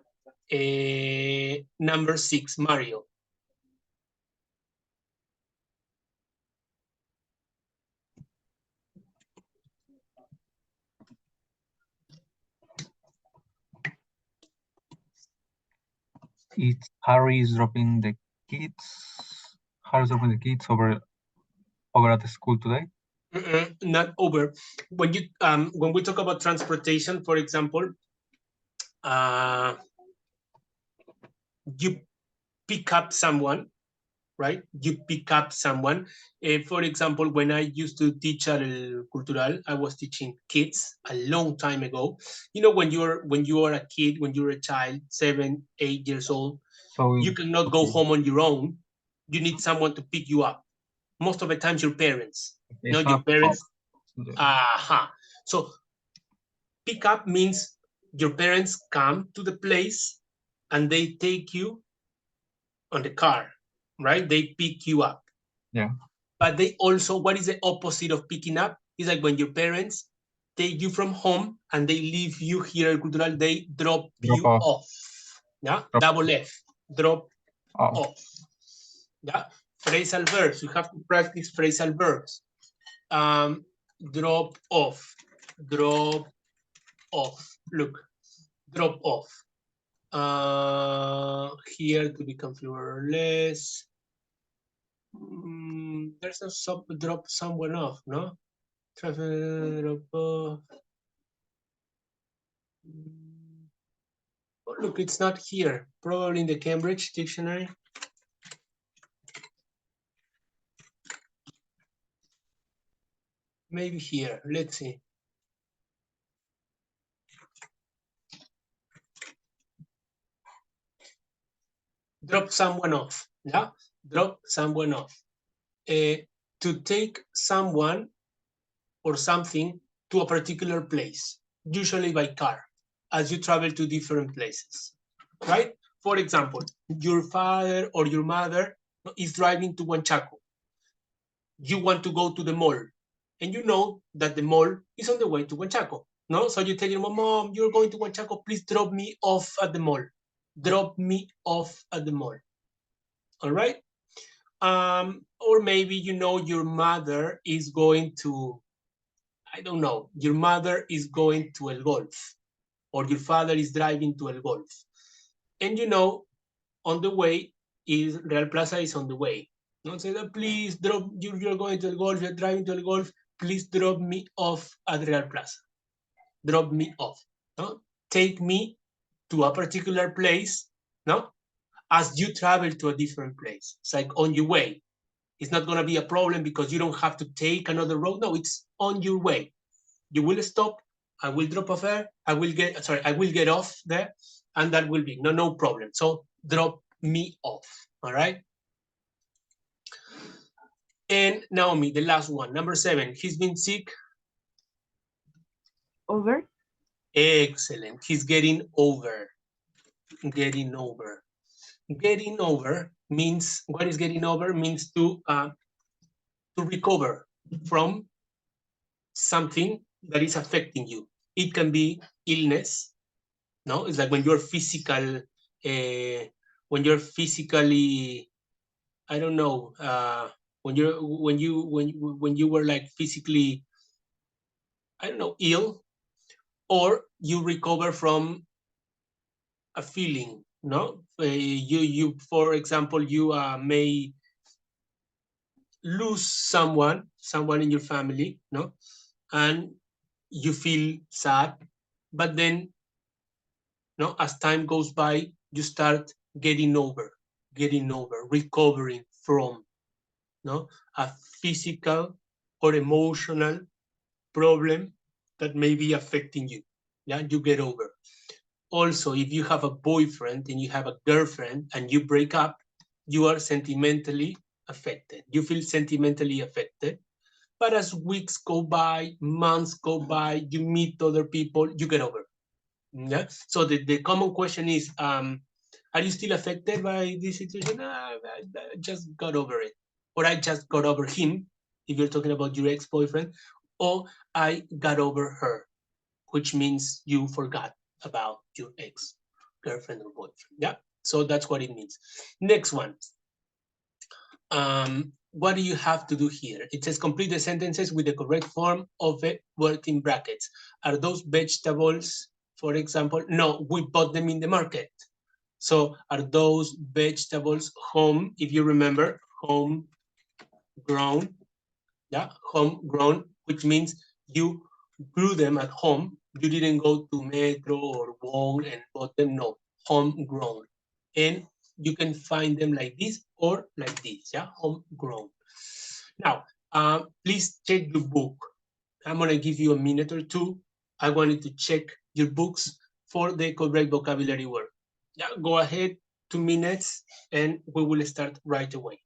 Number 6, Mario. It's Harry's dropping the kids. Harry's dropping the kids over at the school today. Not over. When you when we talk about transportation, for example, you pick up someone, right? You pick up someone. For example, when I used to teach at El Cultural, I was teaching kids a long time ago. You know, when you are a kid, when you're a child, 7, 8 years old, so you cannot go home on your own. You need someone to pick you up. Most of the times, your parents. No, your parents. So pick up means your parents come to the place and they take you on the car, right? They pick you up. Yeah. But they also, what is the opposite of picking up? It's like when your parents take you from home and they leave you here at Cultural, they drop you off. Yeah, double F, drop off. Yeah, phrasal verbs. You have to practice phrasal verbs. Drop off, drop off. Look, drop off. Here to become fewerless. There's a drop someone off, no? Drop off. Oh, look, it's not here. Probably in the Cambridge dictionary. Maybe here. Let's see. Drop someone off. Yeah, drop someone off. To take someone or something to a particular place, usually by car, as you travel to different places, right? For example, your father or your mother is driving to Huanchaco. You want to go to the mall, and you know that the mall is on the way to Huanchaco, no? So you tell your mom, you're going to Huanchaco, please drop me off at the mall. Drop me off at the mall. All right? Or maybe you know your mother is going to, I don't know, your mother is going to El Golf, or your father is driving to El Golf. And you know, on the way, is Real Plaza is on the way. Don't say that, please drop, you're going to El Golf, you're driving to El Golf, please drop me off at Real Plaza. Drop me off. No? Take me to a particular place, no? As you travel to a different place. It's like on your way. It's not going to be a problem because you don't have to take another road. No, it's on your way. You will stop. I will drop off there. I will get off there, and that will be no problem. So drop me off. All right. And Naomi, the last one, number 7. He's been sick. Over. Excellent. He's getting over. Getting over. Getting over means, what is getting over? Means to recover from something that is affecting you. It can be illness. No, it's like when you're physically, I don't know, when you were like physically, I don't know, ill, or you recover from a feeling. No, you for example, you may lose someone in your family, no, and you feel sad, but then, no, as time goes by, you start getting over, recovering from, no, a physical or emotional problem that may be affecting you. Yeah, you get over. Also, if you have a boyfriend and you have a girlfriend and you break up, you are sentimentally affected. You feel sentimentally affected. But as weeks go by, months go by, you meet other people, you get over. Yeah. So the common question is, are you still affected by this situation? I just got over it. Or I just got over him, if you're talking about your ex-boyfriend, or I got over her, which means you forgot about your ex-girlfriend or boyfriend. Yeah. So that's what it means. Next one. What do you have to do here? It says complete the sentences with the correct form of the word in brackets. Are those vegetables, for example? No, we bought them in the market. So are those vegetables home, if you remember, home grown? Yeah, homegrown, which means you grew them at home. You didn't go to Metro or Wong and bought them. No, homegrown. And you can find them like this or like this, yeah, homegrown. Now, please check your book. I'm gonna give you a minute or two. I wanted to check your books for the correct vocabulary word. Yeah, go ahead, 2 minutes, and we will start right away.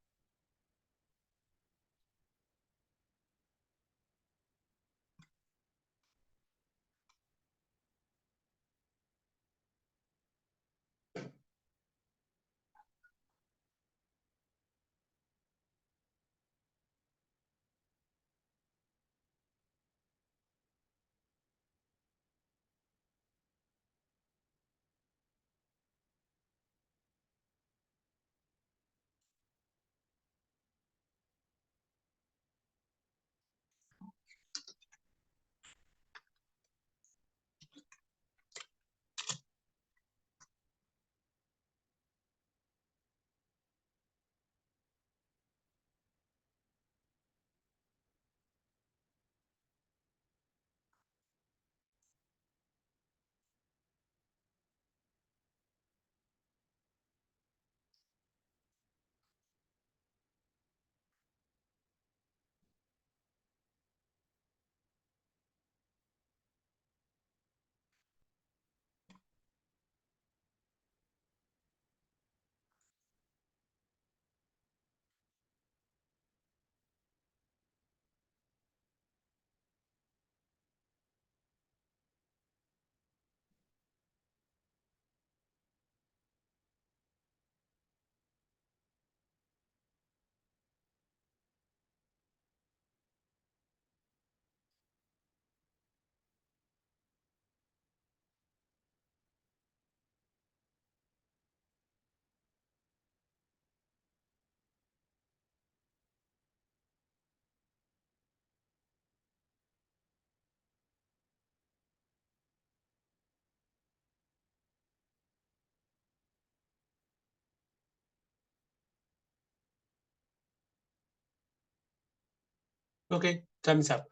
Okay, time's up.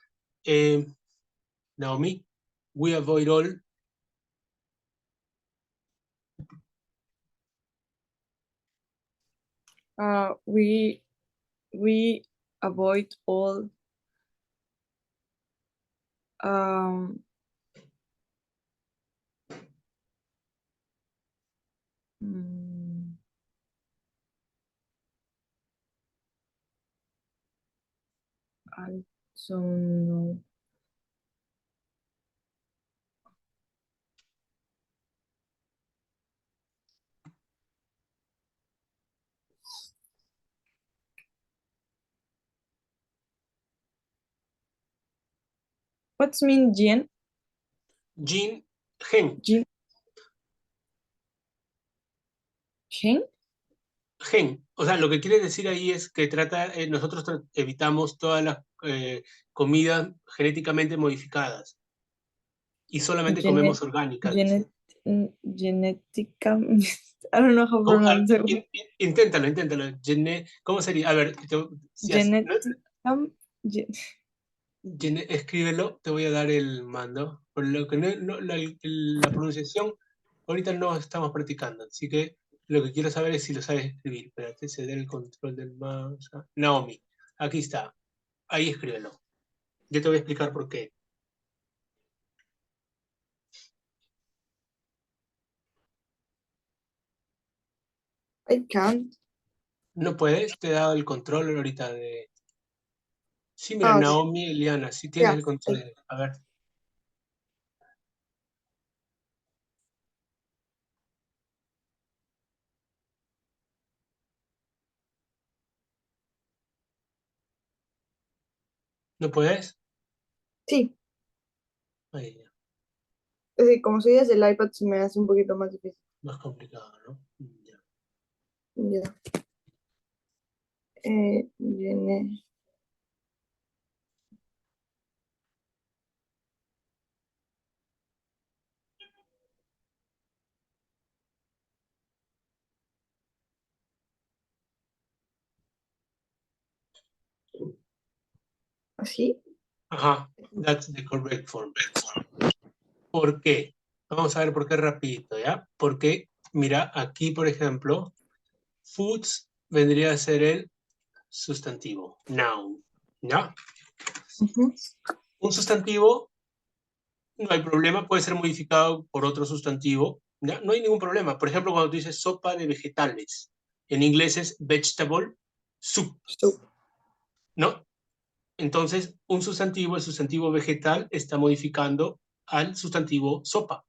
Naomi, we avoid all. We avoid all um, I don't know. What's mean gen? Gen. Gen. Gen. Gen. O sea, lo que quiere decir ahí es que nosotros evitamos todas las comidas genéticamente modificadas y solamente comemos orgánicas. Genética. I don't know how to pronounce it. Inténtalo. ¿Cómo sería? A ver, escríbelo, te voy a dar el mando. Por lo que la pronunciación, ahorita no estamos practicando, así que lo que quiero saber es si lo sabes escribir. Espérate, ceder el control del mouse. Naomi, aquí está. Ahí escríbelo. Yo te voy a explicar por qué. I can't. No puedes, te he dado el control ahorita de... Sí, mira, Naomi, Eliana, sí tienes el control. A ver. ¿No puedes? Sí. Ahí ya. Es decir, como soy desde el iPad, se me hace un poquito más difícil. Más complicado, ¿no? Ya. Ya. Viene. ¿Así? Ajá, that's the correct form. ¿Por qué? Vamos a ver por qué rapidito, ¿ya? Porque, mira, aquí, por ejemplo, foods vendría a ser el sustantivo, noun, ¿ya? Un sustantivo, no hay problema, puede ser modificado por otro sustantivo, ¿ya? No hay ningún problema. Por ejemplo, cuando tú dices sopa de vegetales, en inglés es vegetable soup, ¿no? Entonces, un sustantivo, el sustantivo vegetal, está modificando al sustantivo sopa.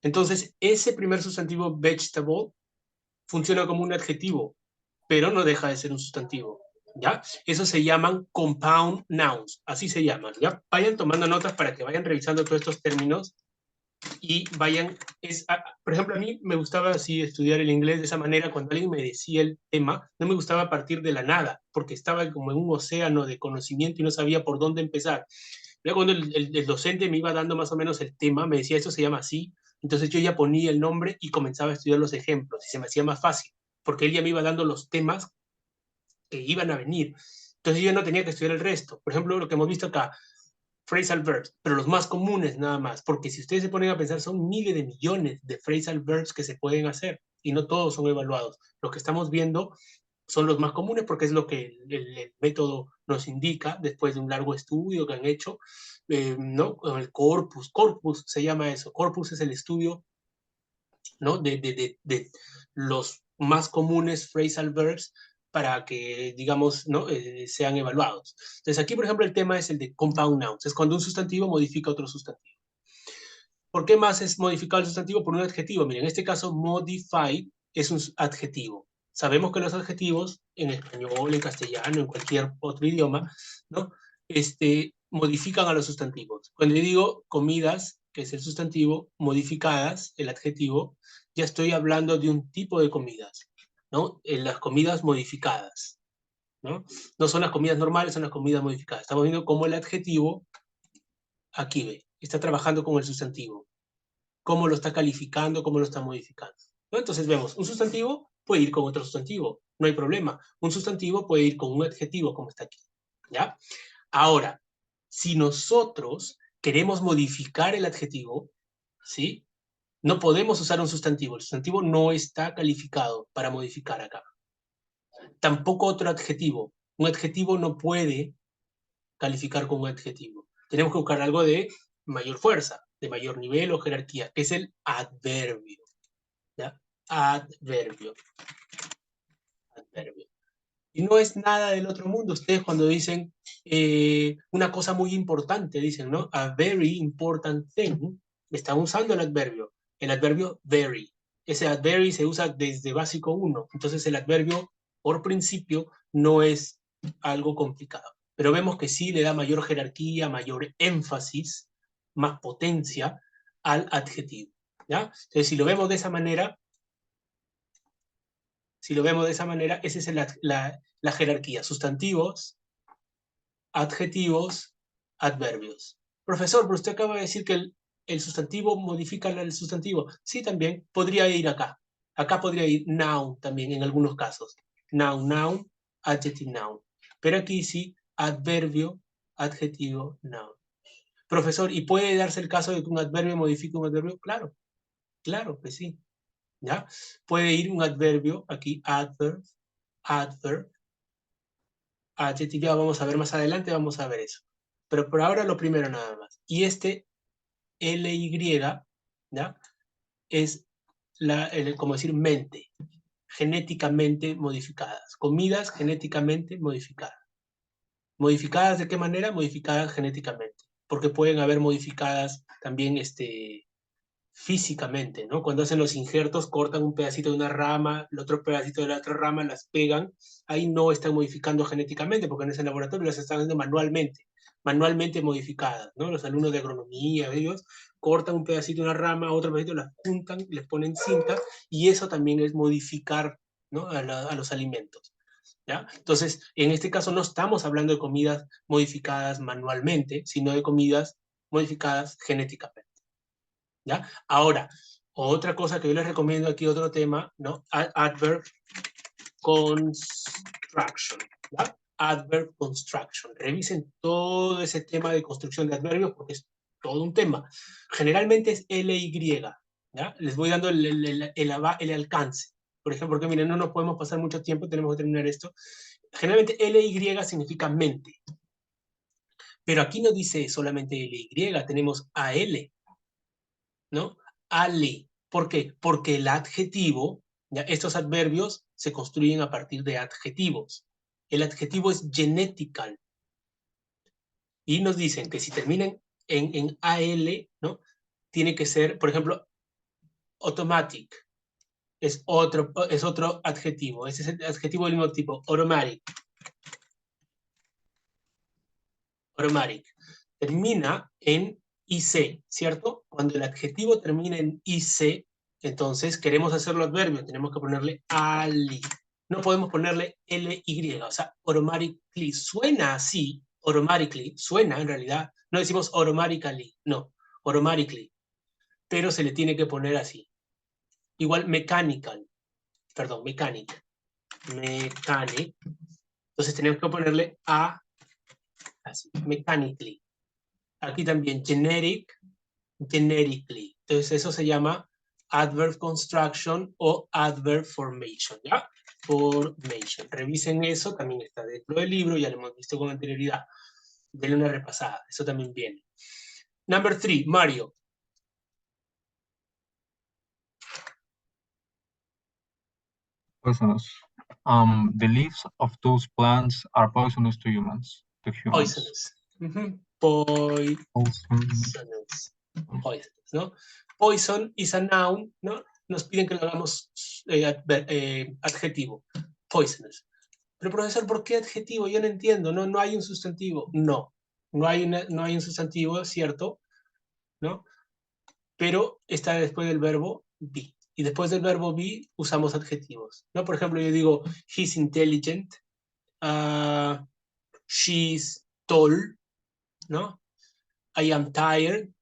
Entonces, ese primer sustantivo vegetable funciona como un adjetivo, pero no deja de ser un sustantivo, ¿ya? Eso se llaman compound nouns, así se llaman, ¿ya? Vayan tomando notas para que vayan revisando todos estos términos y vayan, por ejemplo, a mí me gustaba así estudiar el inglés de esa manera. Cuando alguien me decía el tema, no me gustaba partir de la nada, porque estaba como en un océano de conocimiento y no sabía por dónde empezar. Ya cuando el docente me iba dando más o menos el tema, me decía, esto se llama así, entonces yo ya ponía el nombre y comenzaba a estudiar los ejemplos, y se me hacía más fácil, porque él ya me iba dando los temas que iban a venir. Entonces yo no tenía que estudiar el resto. Por ejemplo, lo que hemos visto acá, phrasal verbs, pero los más comunes nada más, porque si ustedes se ponen a pensar, son miles de millones de phrasal verbs que se pueden hacer, y no todos son evaluados. Lo que estamos viendo son los más comunes porque es lo que el método nos indica después de un largo estudio que han hecho, ¿no? El corpus se llama eso. Corpus es el estudio, ¿no? de los más comunes phrasal verbs para que, digamos, ¿no? Sean evaluados. Entonces aquí, por ejemplo, el tema es el de compound nouns. Es cuando un sustantivo modifica otro sustantivo. ¿Por qué más es modificado el sustantivo? Por un adjetivo. Miren, en este caso, modified es un adjetivo. Sabemos que los adjetivos, en español, en castellano, en cualquier otro idioma, ¿no? Modifican a los sustantivos. Cuando yo digo comidas, que es el sustantivo, modificadas, el adjetivo, ya estoy hablando de un tipo de comidas, ¿no? Las comidas modificadas, ¿no? No son las comidas normales, son las comidas modificadas. Estamos viendo cómo el adjetivo, aquí ve, está trabajando con el sustantivo, cómo lo está calificando, cómo lo está modificando, ¿no? Entonces vemos, un sustantivo puede ir con otro sustantivo, no hay problema. Un sustantivo puede ir con un adjetivo, como está aquí, ¿ya? Ahora, si nosotros queremos modificar el adjetivo, ¿sí? No podemos usar un sustantivo. El sustantivo no está calificado para modificar acá. Tampoco otro adjetivo. Un adjetivo no puede calificar con un adjetivo. Tenemos que buscar algo de mayor fuerza, de mayor nivel o jerarquía, que es el adverbio, ¿ya? Adverbio. Adverbio. Y no es nada del otro mundo. Ustedes cuando dicen una cosa muy importante, dicen, ¿no? A very important thing, están usando el adverbio very. Ese adverbio se usa desde básico 1. Entonces el adverbio, por principio, no es algo complicado. Pero vemos que sí le da mayor jerarquía, mayor énfasis, más potencia al adjetivo, ¿ya? Entonces, si lo vemos de esa manera, esa es la jerarquía. Sustantivos, adjetivos, adverbios. Profesor, pero usted acaba de decir que el sustantivo modifica el sustantivo. Sí, también podría ir acá. Acá podría ir noun también en algunos casos. Noun, noun, adjective, noun. Pero aquí sí, adverbio, adjetivo, noun. Profesor, ¿y puede darse el caso de que un adverbio modifique un adverbio? Claro, claro que sí. ¿Ya? Puede ir un adverbio, aquí adverb, adjective, ya vamos a ver más adelante, vamos a ver eso. Pero por ahora lo primero nada más. Y LY, ¿ya? Es como decir mente, genéticamente modificadas. Comidas genéticamente modificadas. ¿Modificadas de qué manera? Modificadas genéticamente. Porque pueden haber modificadas también físicamente, ¿no? Cuando hacen los injertos, cortan un pedacito de una rama, el otro pedacito de la otra rama, las pegan, ahí no están modificando genéticamente, porque en ese laboratorio las están haciendo manualmente modificadas, ¿no? Los alumnos de agronomía, ellos cortan un pedacito de una rama, otro pedacito, las juntan, les ponen cinta, y eso también es modificar, ¿no? a los alimentos, ¿ya? Entonces, en este caso no estamos hablando de comidas modificadas manualmente, sino de comidas modificadas genéticamente. ¿Ya? Ahora, otra cosa que yo les recomiendo aquí, otro tema, ¿no? Adverb construction, ¿ya? adverb construction. Revisen todo ese tema de construcción de adverbios porque es todo un tema. Generalmente es LY, ¿ya? Les voy dando el alcance. Por ejemplo, porque miren, no nos podemos pasar mucho tiempo, tenemos que terminar esto. Generalmente LY significa mente. Pero aquí no dice solamente LY, tenemos AL, ¿no? Ale. ¿Por qué? Porque el adjetivo, ¿ya? Estos adverbios se construyen a partir de adjetivos. El adjetivo es genetical. Y nos dicen que si terminan en AL, ¿no? Tiene que ser, por ejemplo, automatic. Es otro adjetivo. Ese es el adjetivo del mismo tipo. Automatic. Automatic. Termina en IC, ¿cierto? Cuando el adjetivo termina en IC, entonces queremos hacerlo adverbio, tenemos que ponerle ali. No podemos ponerle LY, o sea, automatically. Suena así, automatically, suena en realidad. No decimos automatically, no, automatically. Pero se le tiene que poner así. Igual mechanical, perdón, mechanic. Mechanic. Entonces tenemos que ponerle a, así, mechanically. Aquí también generic, generically. Entonces eso se llama adverb construction o adverb formation, ¿ya? Formation. Revisen eso, también está dentro del libro, ya lo hemos visto con anterioridad. Denle una repasada, eso también viene. Number 3, Mario. Poisonous. The leaves of those plants are poisonous to humans. Poisonous. Poisonous. Poisonous, ¿no? Poison is a noun, ¿no? Nos piden que lo hagamos adjetivo. Poisonous. Pero profesor, ¿por qué adjetivo? Yo no entiendo, no hay un sustantivo. No hay un sustantivo, ¿cierto? ¿No? Pero está después del verbo be. Y después del verbo be usamos adjetivos, ¿no? Por ejemplo, yo digo, he's intelligent, she's tall, ¿no? I am tired,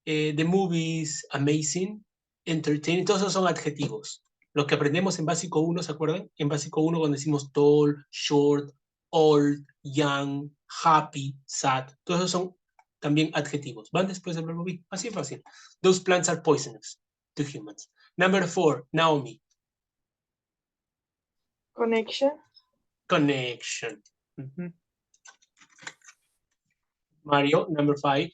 the movie is amazing, entertaining, todos esos son adjetivos. Lo que aprendemos en básico 1, ¿se acuerdan? En básico 1 cuando decimos tall, short, old, young, happy, sad, todos esos son también adjetivos. Van después del verbo be. Así es fácil. Those plants are poisonous to humans. Number 4, Naomi. Connection. Connection. Mario, number 5.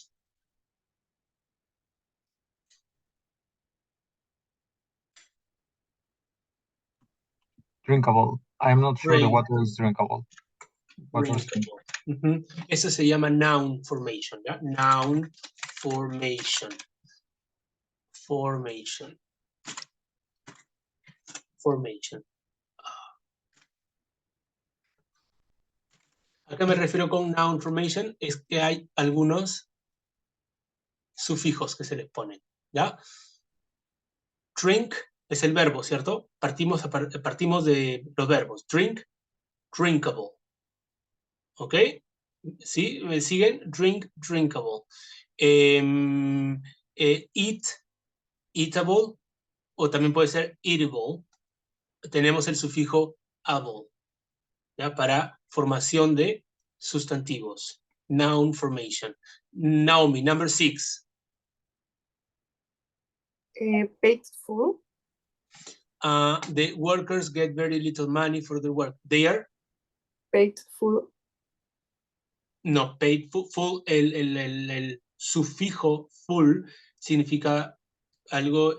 Drinkable. I'm not sure the water is drinkable. Drinkable. Eso se llama noun formation, ¿ya? Noun formation. Formation. ¿A qué me refiero con noun formation? Es que hay algunos sufijos que se les ponen, ¿ya? Drink es el verbo, ¿cierto? Partimos de los verbos. Drink, drinkable. ¿Ok? ¿Sí? ¿Me siguen? Drink, drinkable. Eat, eatable, o también puede ser eatable. Tenemos el sufijo able, ¿ya? Para formación de sustantivos. Noun formation. Naomi, number 6. Paidful. The workers get very little money for their work. They are? Paidful. No, paid full, el sufijo full significa algo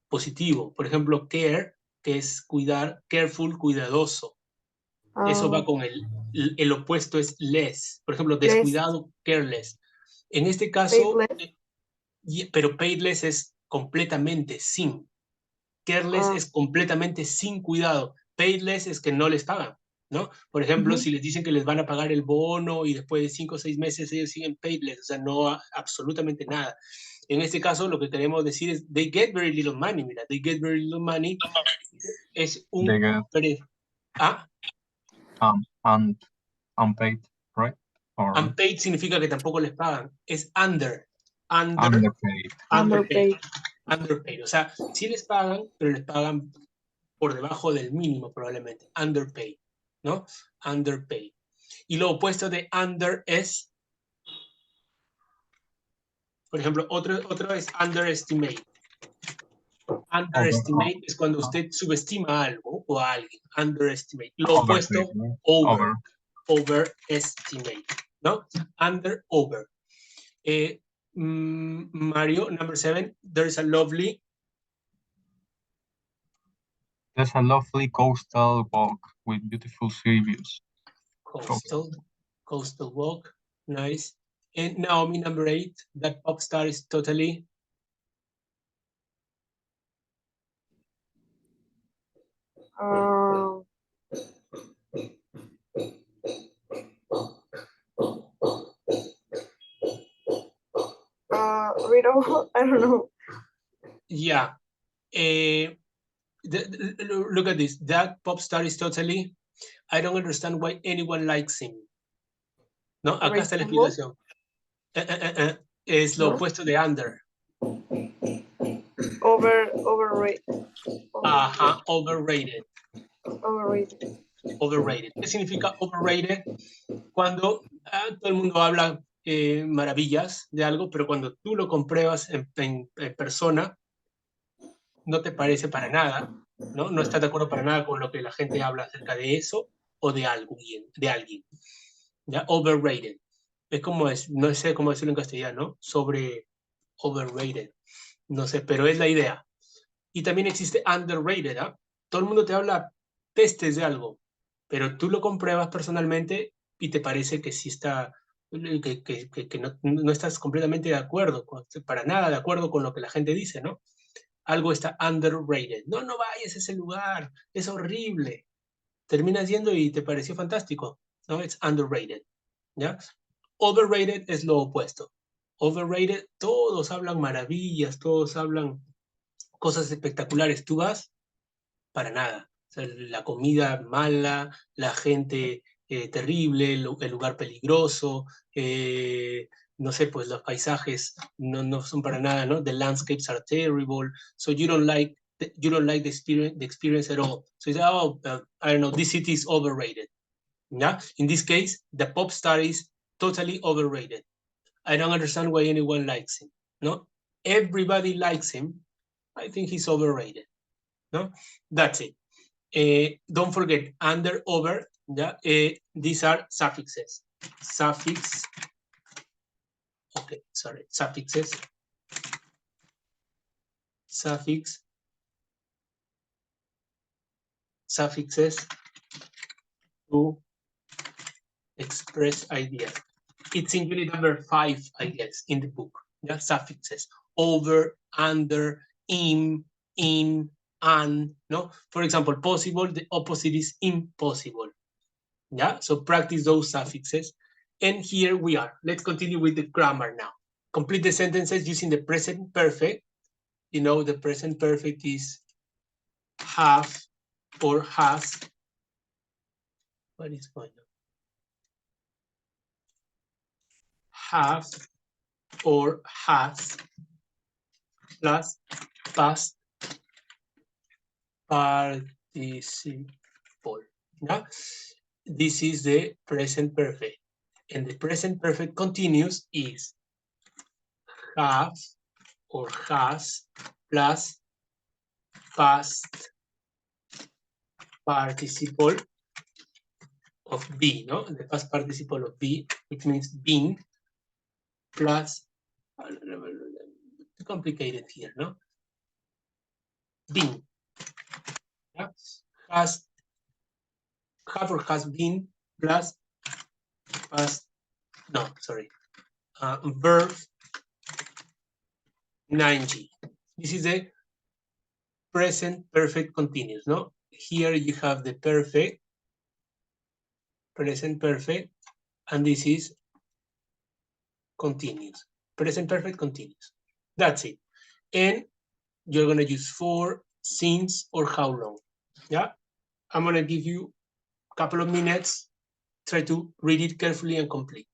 positivo. Por ejemplo, care, que es cuidar, careful, cuidadoso. Eso va con el opuesto es less. Por ejemplo, descuidado, careless. En este caso, pero paidless es completamente sin. Careless es completamente sin cuidado. Paidless es que no les pagan, ¿no? Por ejemplo, si les dicen que les van a pagar el bono y después de 5 o 6 meses ellos siguen paidless, o sea, no absolutamente nada. En este caso, lo que queremos decir es, they get very little money, mira, they get very little money es un... And unpaid, right? Or... Unpaid significa que tampoco les pagan, es underpaid. O sea, sí les pagan, pero les pagan por debajo del mínimo probablemente, underpaid. ¿no? Underpay. Y lo opuesto de under es, por ejemplo, otro es underestimate. Underestimate es cuando usted subestima algo o a alguien. Underestimate. Lo opuesto, over. Overestimate, ¿no? Under, over. Mario, number 7, there's a lovely coastal walk with beautiful sea views. Coastal walk, nice. And Naomi, number 8, that pop star is totally readable. I don't know. Yeah. Look at this. That pop star is totally. I don't understand why anyone likes him. No, acá está la explicación. Es lo opuesto de under. Overrated. Ajá, overrated. Overrated. Overrated. ¿Qué significa overrated? Cuando todo el mundo habla maravillas de algo, pero cuando tú lo compruebas en persona, no te parece para nada, ¿no? No estás de acuerdo para nada con lo que la gente habla acerca de eso o de alguien. ¿Ya? Overrated. Es como no sé cómo decirlo en castellano, sobre overrated. No sé, pero es la idea. Y también existe underrated, ¿ah? Todo el mundo te habla pestes de algo, pero tú lo compruebas personalmente y te parece que sí está, que no estás completamente de acuerdo, para nada de acuerdo con lo que la gente dice, ¿no? Algo está underrated. No, no vayas a ese lugar, es horrible. Terminas yendo y te pareció fantástico, ¿no? It's underrated, ¿ya? Overrated es lo opuesto. Overrated, todos hablan maravillas, todos hablan cosas espectaculares. Tú vas, para nada. O sea, la comida mala, la gente terrible, el lugar peligroso, no sé, pues los paisajes no son para nada, ¿no? The landscapes are terrible, so you don't like the experience at all. So you say, oh, I don't know, this city is overrated. Yeah? In this case, the pop star is totally overrated. I don't understand why anyone likes him. No? Everybody likes him. I think he's overrated. No? That's it. Don't forget, under, over, yeah? These are suffixes. Suffixes. Suffixes to express ideas. It's in unit number 5, I guess, in the book. Yeah, suffixes. Over, under, in, and, no? For example, possible, the opposite is impossible. Yeah, so practice those suffixes. And here we are. Let's continue with the grammar now. Complete the sentences using the present perfect. You know, the present perfect is have or has. What is going on? Have or has plus past participle. Yeah? This is the present perfect. And the present perfect continuous is have or has plus past participle of be, no? The past participle of be, which means been, plus, too complicated here, no? Been. Yeah? Have or has been plus past, no, sorry, verb 9G. This is the present perfect continuous, no? Here you have the perfect, present perfect, and this is continuous. Present perfect continuous. That's it. And you're going to use for, since, or how long. Yeah? I'm going to give you a couple of minutes. Try to read it carefully and complete.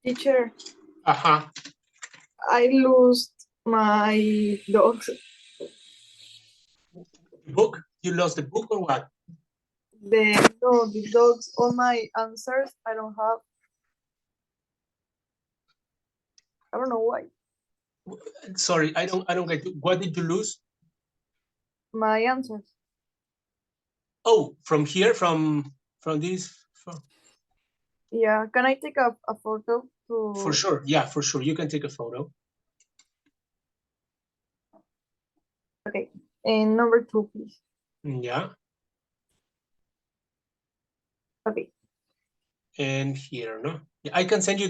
Teacher. Uh-huh. I lost my dogs. Book? You lost the book or what? The dogs. All my answers I don't have. I don't know why. Sorry, I don't get you. What did you lose? My answers. Oh, from here, from this. Yeah, can I take a photo to? For sure, yeah, for sure. You can take a photo. Okay, and number 2, please. Yeah. Okay. And here, no? Yeah, I can send you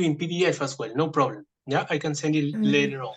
in PDF as well, no problem. Yeah, I can send you later on.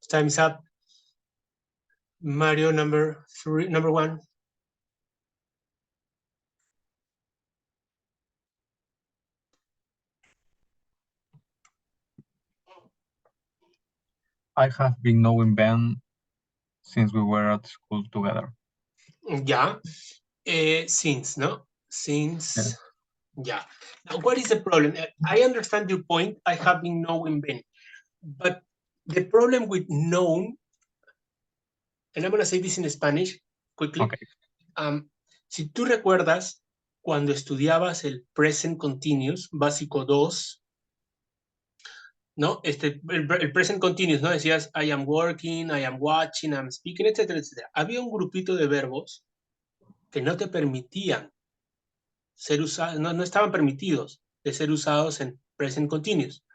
Time is up. Mario, number 1. I have been knowing Ben since we were at school together. Yeah. Since, no? Since, yeah. Now, what is the problem? I understand your point. I have been knowing Ben. But the problem with known, and I'm going to say this in Spanish quickly. Okay. Si tú recuerdas, cuando estudiabas el present continuous, básico 2, ¿no? El present continuous, ¿no? Decías, I am working, I am watching, I'm speaking, etcétera, etcétera. Había un grupito de verbos que no te permitían ser usados, no estaban permitidos de ser usados en present continuous.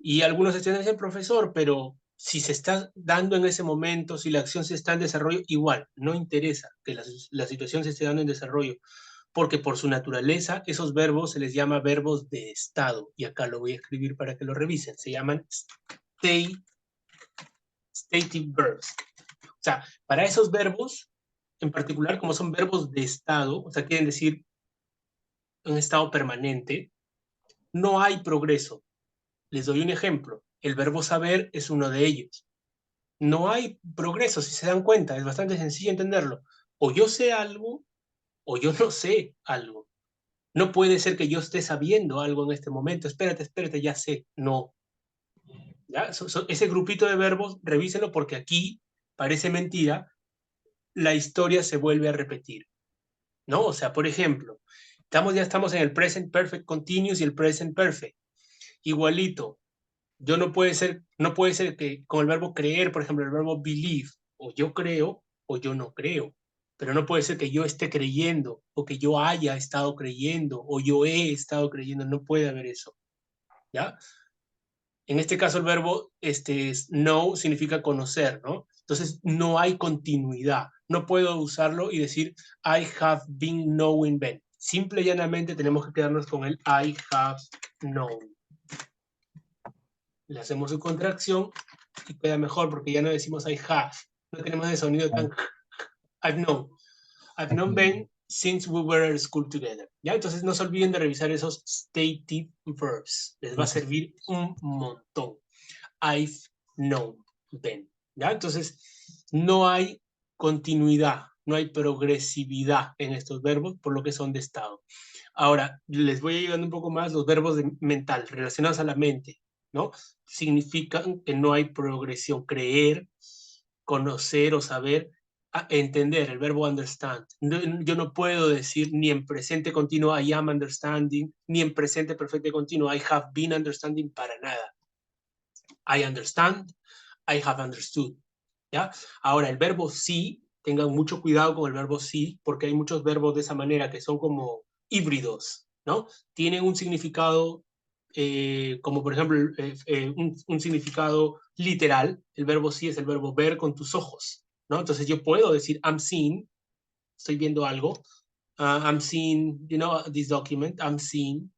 Y algunos estudiantes dicen, profesor, pero si se está dando en ese momento, si la acción se está en desarrollo, igual, no interesa que la situación se esté dando en desarrollo, porque por su naturaleza esos verbos se les llama verbos de estado, y acá lo voy a escribir para que lo revisen, se llaman stative verbs. O sea, para esos verbos, en particular, como son verbos de estado, o sea, quieren decir un estado permanente, no hay progreso. Les doy un ejemplo. El verbo saber es uno de ellos. No hay progreso, si se dan cuenta, es bastante sencillo entenderlo. O yo sé algo, o yo no sé algo. No puede ser que yo esté sabiendo algo en este momento. Espérate, ya sé. No. ¿Ya? Ese grupito de verbos, revísenlo porque aquí parece mentira, la historia se vuelve a repetir. ¿No? O sea, por ejemplo, ya estamos en el present perfect continuous y el present perfect. Igualito. No puede ser que con el verbo creer, por ejemplo, el verbo believe, o yo creo o yo no creo. Pero no puede ser que yo esté creyendo o que yo haya estado creyendo o yo he estado creyendo. No puede haber eso. ¿Ya? En este caso el verbo know significa conocer, ¿no? Entonces no hay continuidad. No puedo usarlo y decir I have been knowing Ben. Simple y llanamente tenemos que quedarnos con el I have known. Le hacemos su contracción y queda mejor porque ya no decimos I have. No tenemos el sonido tan... I've known. I've known Ben since we were at school together. ¿Ya? Entonces no se olviden de revisar esos stative verbs. Les va a servir un montón. I've known Ben. ¿Ya? Entonces no hay continuidad, no hay progresividad en estos verbos por lo que son de estado. Ahora, les voy a llegar un poco más los verbos de mental relacionados a la mente, ¿no? Significan que no hay progresión. Creer, conocer o saber, entender, el verbo understand. Yo no puedo decir ni en presente continuo I am understanding, ni en presente perfecto continuo I have been understanding, para nada. I understand, I have understood. ¿Ya? Ahora, el verbo sí, tengan mucho cuidado con el verbo sí, porque hay muchos verbos de esa manera que son como híbridos, ¿no? Tienen un significado, como por ejemplo, un significado literal. El verbo sí es el verbo ver con tus ojos, ¿no? Entonces yo puedo decir I'm seeing, estoy viendo algo, I'm seeing, you know, this document, I'm seeing,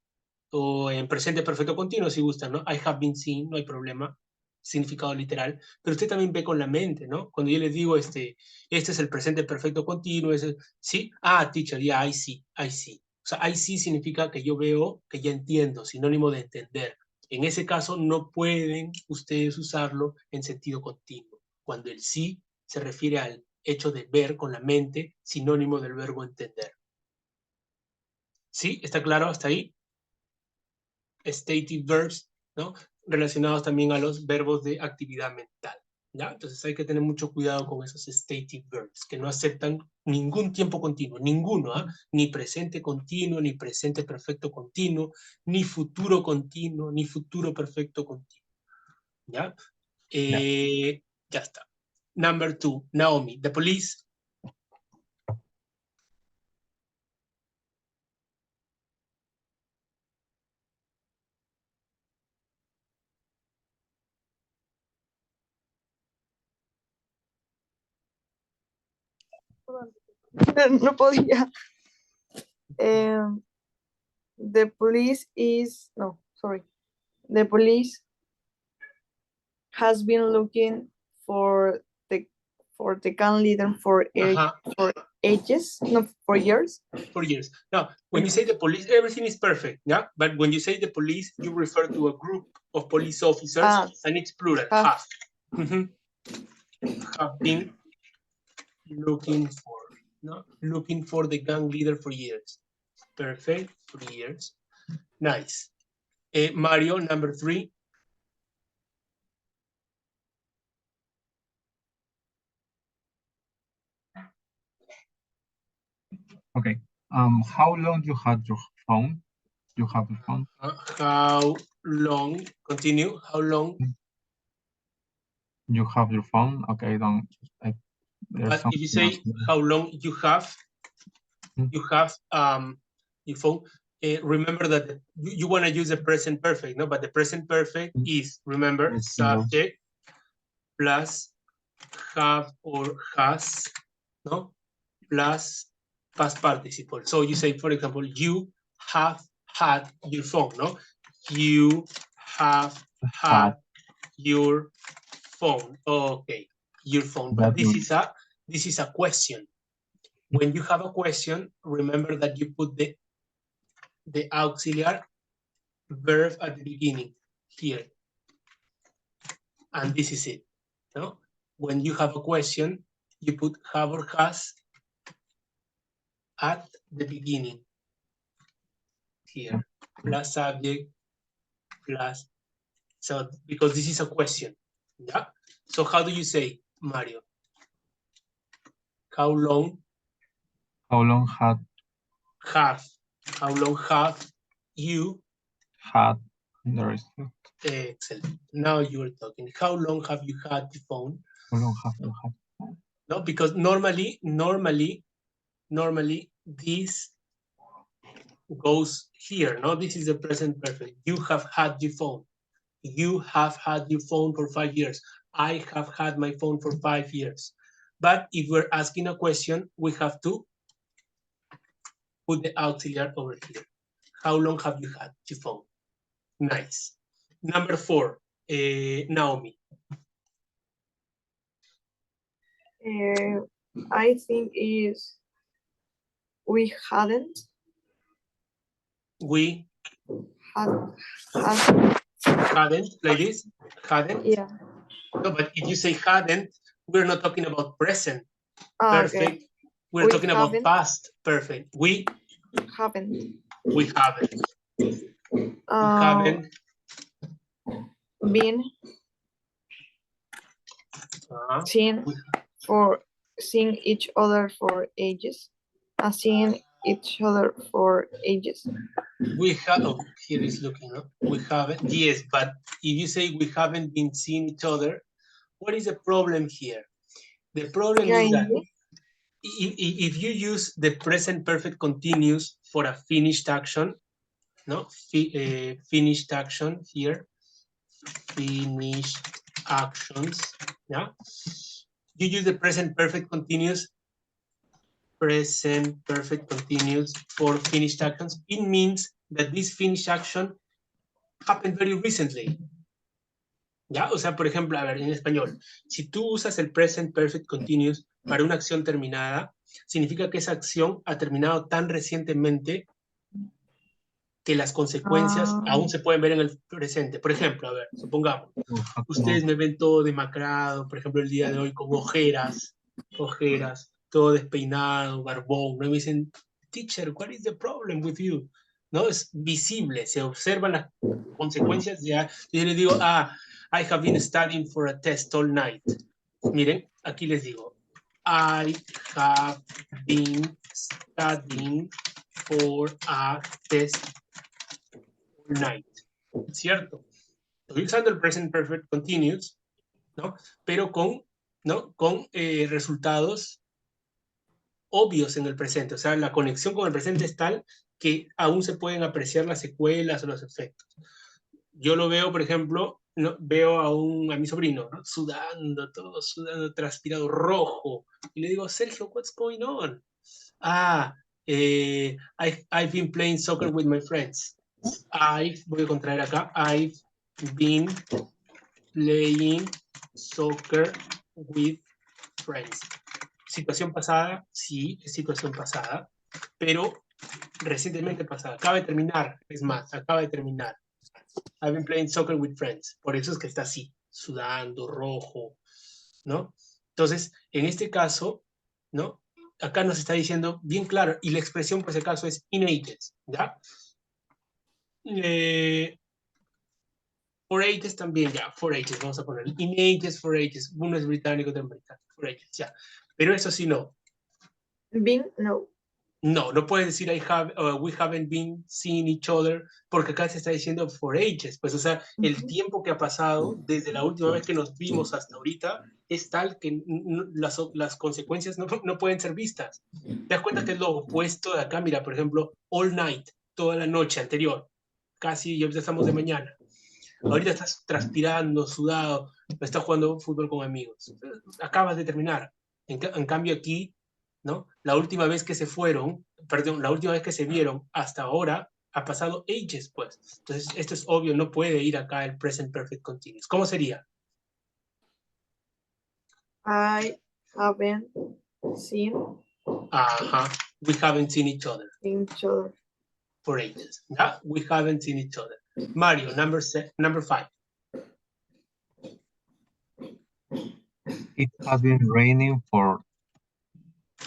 o en presente perfecto continuo si gustan, ¿no? I have been seeing, no hay problema, significado literal, pero usted también ve con la mente, ¿no? Cuando yo les digo, este es el presente perfecto continuo, ¿sí? Teacher, yeah, I see. O sea, I see significa que yo veo, que ya entiendo, sinónimo de entender. En ese caso, no pueden ustedes usarlo en sentido continuo, cuando el sí se refiere al hecho de ver con la mente, sinónimo del verbo entender. ¿Sí? ¿Está claro hasta ahí? Stative verbs, ¿no? Relacionados también a los verbos de actividad mental, ¿ya? Entonces hay que tener mucho cuidado con esos stative verbs, que no aceptan ningún tiempo continuo, ninguno, ni presente continuo, ni presente perfecto continuo, ni futuro continuo, ni futuro perfecto continuo, ¿ya? Ya está. Number 2, Naomi, the police. No podía. The police is, no, sorry. The police has been looking for the gang leader for ages, no, for years. For years. Now, when you say the police, everything is perfect, yeah? But when you say the police, you refer to a group of police officers, and it's plural, have. Have been looking for, no? Looking for the gang leader for years. Perfect, for years. Nice. Mario, number 3. Okay. How long you had your phone? You have your phone? How long, continue, how long? You have your phone? Okay, don't. But if you say how long you have your phone, remember that you want to use the present perfect, no? But the present perfect is, remember, subject plus have or has, no? Plus past participle. So you say, for example, you have had your phone, no? You have had your phone. Okay, your phone. But this is a question. When you have a question, remember that you put the auxiliary verb at the beginning here. And this is it. No? When you have a question, you put have or has at the beginning here. Plus subject, plus. So, because this is a question. Yeah? So how do you say, Mario? How long? How long have you had the rest? Excellent. Now you're talking. How long have you had the phone? How long have you had? No, because normally this goes here. No, this is the present perfect. You have had your phone. You have had your phone for 5 years. I have had my phone for 5 years. But if we're asking a question, we have to put the auxiliary over here. How long have you had your phone? Nice. Number 4, Naomi. I think is we hadn't. We Hadn't. hadn't, like this? Hadn't? Yeah. No, but if you say hadn't, we're not talking about present perfect. Okay. We're We talking about haven't. past perfect. We Haven't. haven't. We haven't. Been seen for seeing each other for ages. Seeing each other for ages. We have, oh, here is looking, no? We haven't, yes, but if you say we haven't been seeing each other, what is the problem here? The problem is that if you use the present perfect continuous for a finished action, no, finished action here, finished actions, yeah, you use the present perfect continuous for finished actions. It means that this finished action happened very recently. ¿Ya? O sea, por ejemplo, a ver, en español, si tú usas el present perfect continuous para una acción terminada, significa que esa acción ha terminado tan recientemente que las consecuencias aún se pueden ver en el presente. Por ejemplo, a ver, supongamos, ustedes me ven todo demacrado, por ejemplo, el día de hoy con ojeras, todo despeinado, barbón, ¿no? Y me dicen, teacher, what is the problem with you? ¿No? Es visible, se observan las consecuencias ya. Yo les digo, I have been studying for a test all night. Miren, aquí les digo, I have been studying for a test all night. ¿Cierto? Estoy usando el present perfect continuous, ¿no? Pero con resultados obvios en el presente. O sea, la conexión con el presente es tal que aún se pueden apreciar las secuelas o los efectos. Yo lo veo, por ejemplo, ¿no? Veo a mi sobrino, ¿no? Sudando, todo sudando, transpirado, rojo. Y le digo, Sergio, what's going on? I've been playing soccer with my friends. Voy a contraer acá, I've been playing soccer with friends. Situación pasada, sí, es situación pasada, pero recientemente pasada. Acaba de terminar, es más, acaba de terminar. I've been playing soccer with friends. Por eso es que está así, sudando, rojo, ¿no? Entonces, en este caso, ¿no? Acá nos está diciendo bien claro, y la expresión por ese caso es in ages, ¿ya? For ages también, ya, for ages, vamos a poner in ages, for ages, uno es británico, otro es británico, for ages, ya. Pero eso sí no. Been, no. No puedes decir we haven't been seeing each other, porque acá se está diciendo for ages, pues, o sea, el tiempo que ha pasado desde la última vez que nos vimos hasta ahorita es tal que las consecuencias no pueden ser vistas. ¿Te das cuenta que es lo opuesto de acá? Mira, por ejemplo, all night, toda la noche anterior, casi ya estamos de mañana. Ahorita estás transpirando, sudado, estás jugando fútbol con amigos. Acabas de terminar. En cambio aquí, ¿no? La última vez que se vieron hasta ahora ha pasado ages, pues. Entonces, esto es obvio, no puede ir acá el present perfect continuous. ¿Cómo sería? I haven't seen We haven't seen each other. For ages. ¿Ya? We haven't seen each other. Mario, number 5. It has been raining for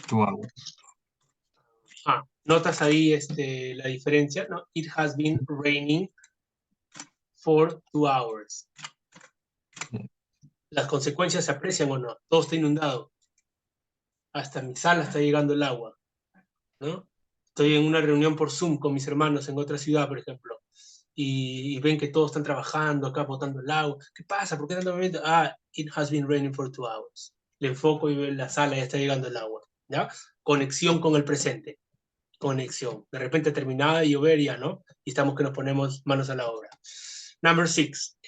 2 hours. ¿Notas ahí la diferencia? No, it has been raining for 2 hours. ¿Las consecuencias se aprecian o no? Todo está inundado. Hasta mi sala está llegando el agua, ¿no? Estoy en una reunión por Zoom con mis hermanos en otra ciudad, por ejemplo, y ven que todos están trabajando acá, botando el agua. ¿Qué pasa? ¿Por qué tanto movimiento? It has been raining for 2 hours. Le enfoco y veo en la sala ya está llegando el agua, ¿ya? Conexión con el presente. Conexión. De repente terminada de llover ya, ¿no? Y estamos que nos ponemos manos a la obra. Number 6,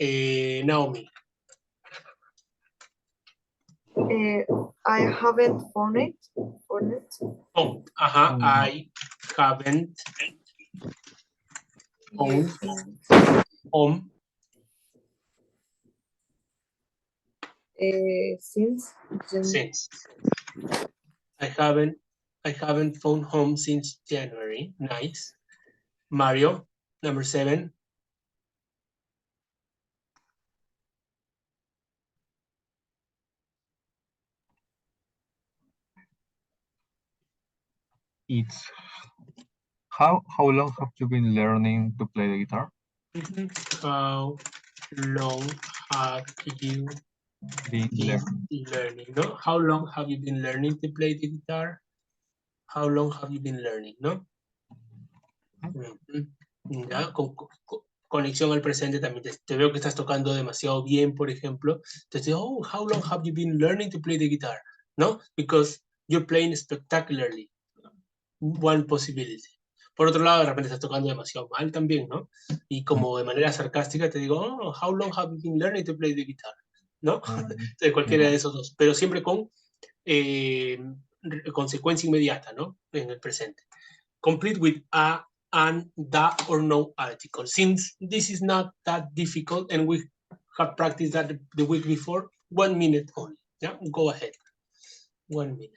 Naomi. I haven't found it. I haven't found Since. Since. I haven't phoned home since January. Nice. Mario, number 7. It's how long have you been learning to play the guitar? How long have you been learning? No? How long have you been learning to play the guitar? How long have you been learning? ¿No? Ya, conexión al presente también. Te veo que estás tocando demasiado bien, por ejemplo. Entonces, oh, how long have you been learning to play the guitar? ¿No? Because you're playing spectacularly. One possibility. Por otro lado, de repente estás tocando demasiado mal también, ¿no? Y como de manera sarcástica te digo, oh, how long have you been learning to play the guitar? ¿No? Entonces, cualquiera de esos dos. Pero siempre con consecuencia inmediata, ¿no? En el presente. Complete with a, an, the, or no article. Since this is not that difficult and we have practiced that the week before, 1 minute only. Yeah, go ahead. 1 minute.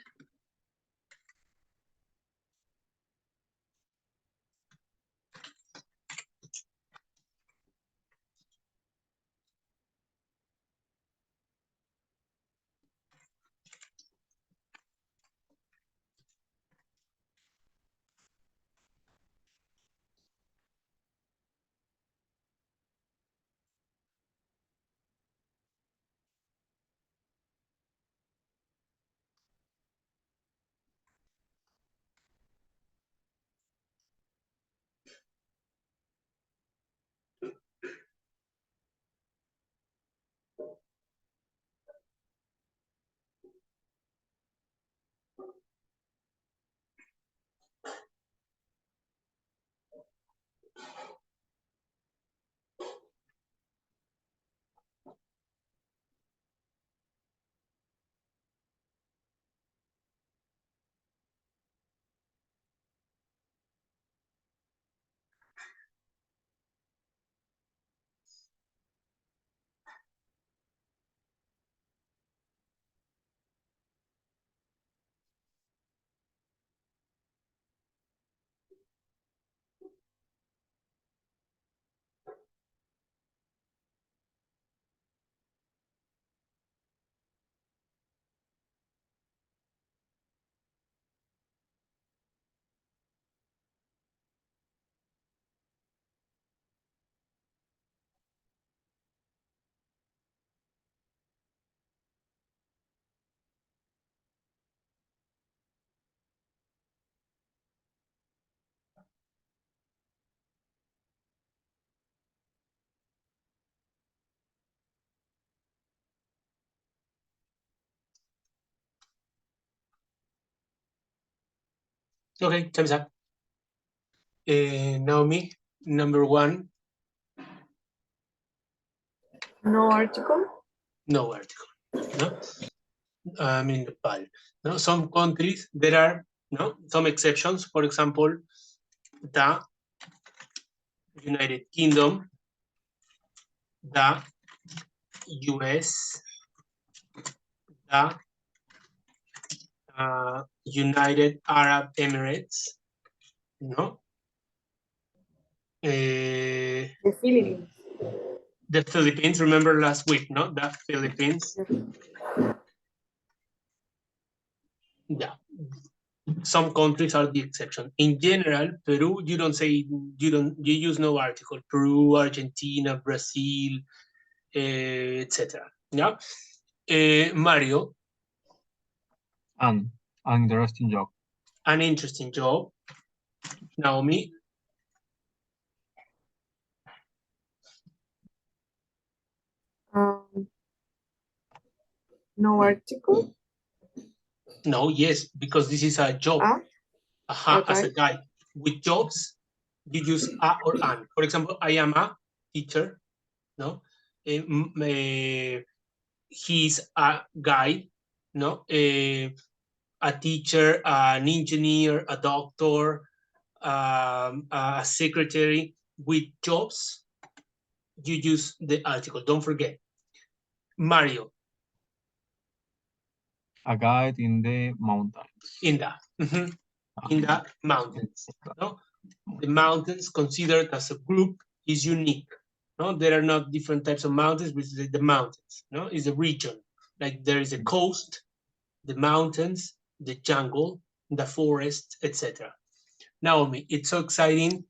Okay, time's up. Naomi, number 1. No article. No article. No? I mean, Nepal. No? Some countries, there are some exceptions. For example, the United Kingdom, the US, the United Arab Emirates, no? The Philippines. The Philippines, remember last week, no? The Philippines. Yeah. Some countries are the exception. In general, Peru, you don't say, you use no article. Peru, Argentina, Brazil, etc. Yeah. Mario. An interesting job. An interesting job. Naomi. No article. No, yes, because this is a job. Okay. As a guy. With jobs, you use a or an. For example, I am a teacher. No, he's a guy. No, a teacher, an engineer, a doctor, a secretary. With jobs, you use the article. Don't forget. Mario, A guide in the mountains. In the mountains. No? The mountains considered as a group is unique. No, there are not different types of mountains, but the mountains. No, is a region. Like there is a coast, the mountains, the jungle, the forest, etc. Naomi, it's so exciting.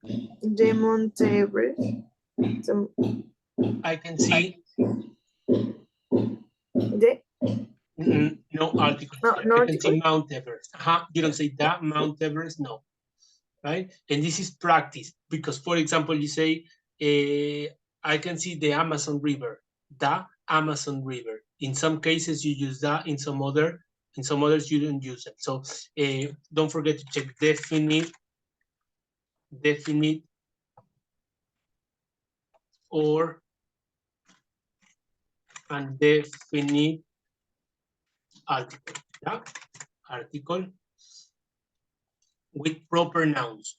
The Mount Everest. I can see The no article. no I can see article. Mount Everest. You don't say that Mount Everest, no. Right? And this is practice because, for example, you say, I can see the Amazon River, the Amazon River. In some cases, you use that. In some others, you don't use it. So don't forget to check definite, or undefinite article. Yeah? Article with proper nouns.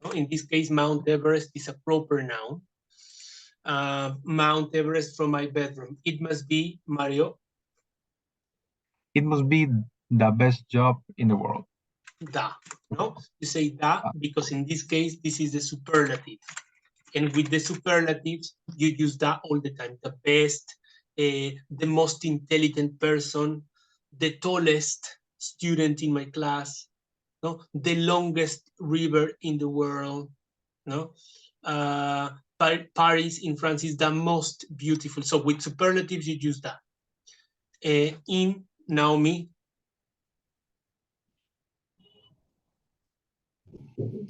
No? In this case, Mount Everest is a proper noun. Mount Everest from my bedroom. It must be, Mario. It must be the best job in the world. Da. No? You say da because in this case, this is the superlative. And with the superlatives, you use that all the time. The best, the most intelligent person, the tallest student in my class, no? The longest river in the world, no? Paris in France is the most beautiful. So with superlatives, you use that. In Naomi.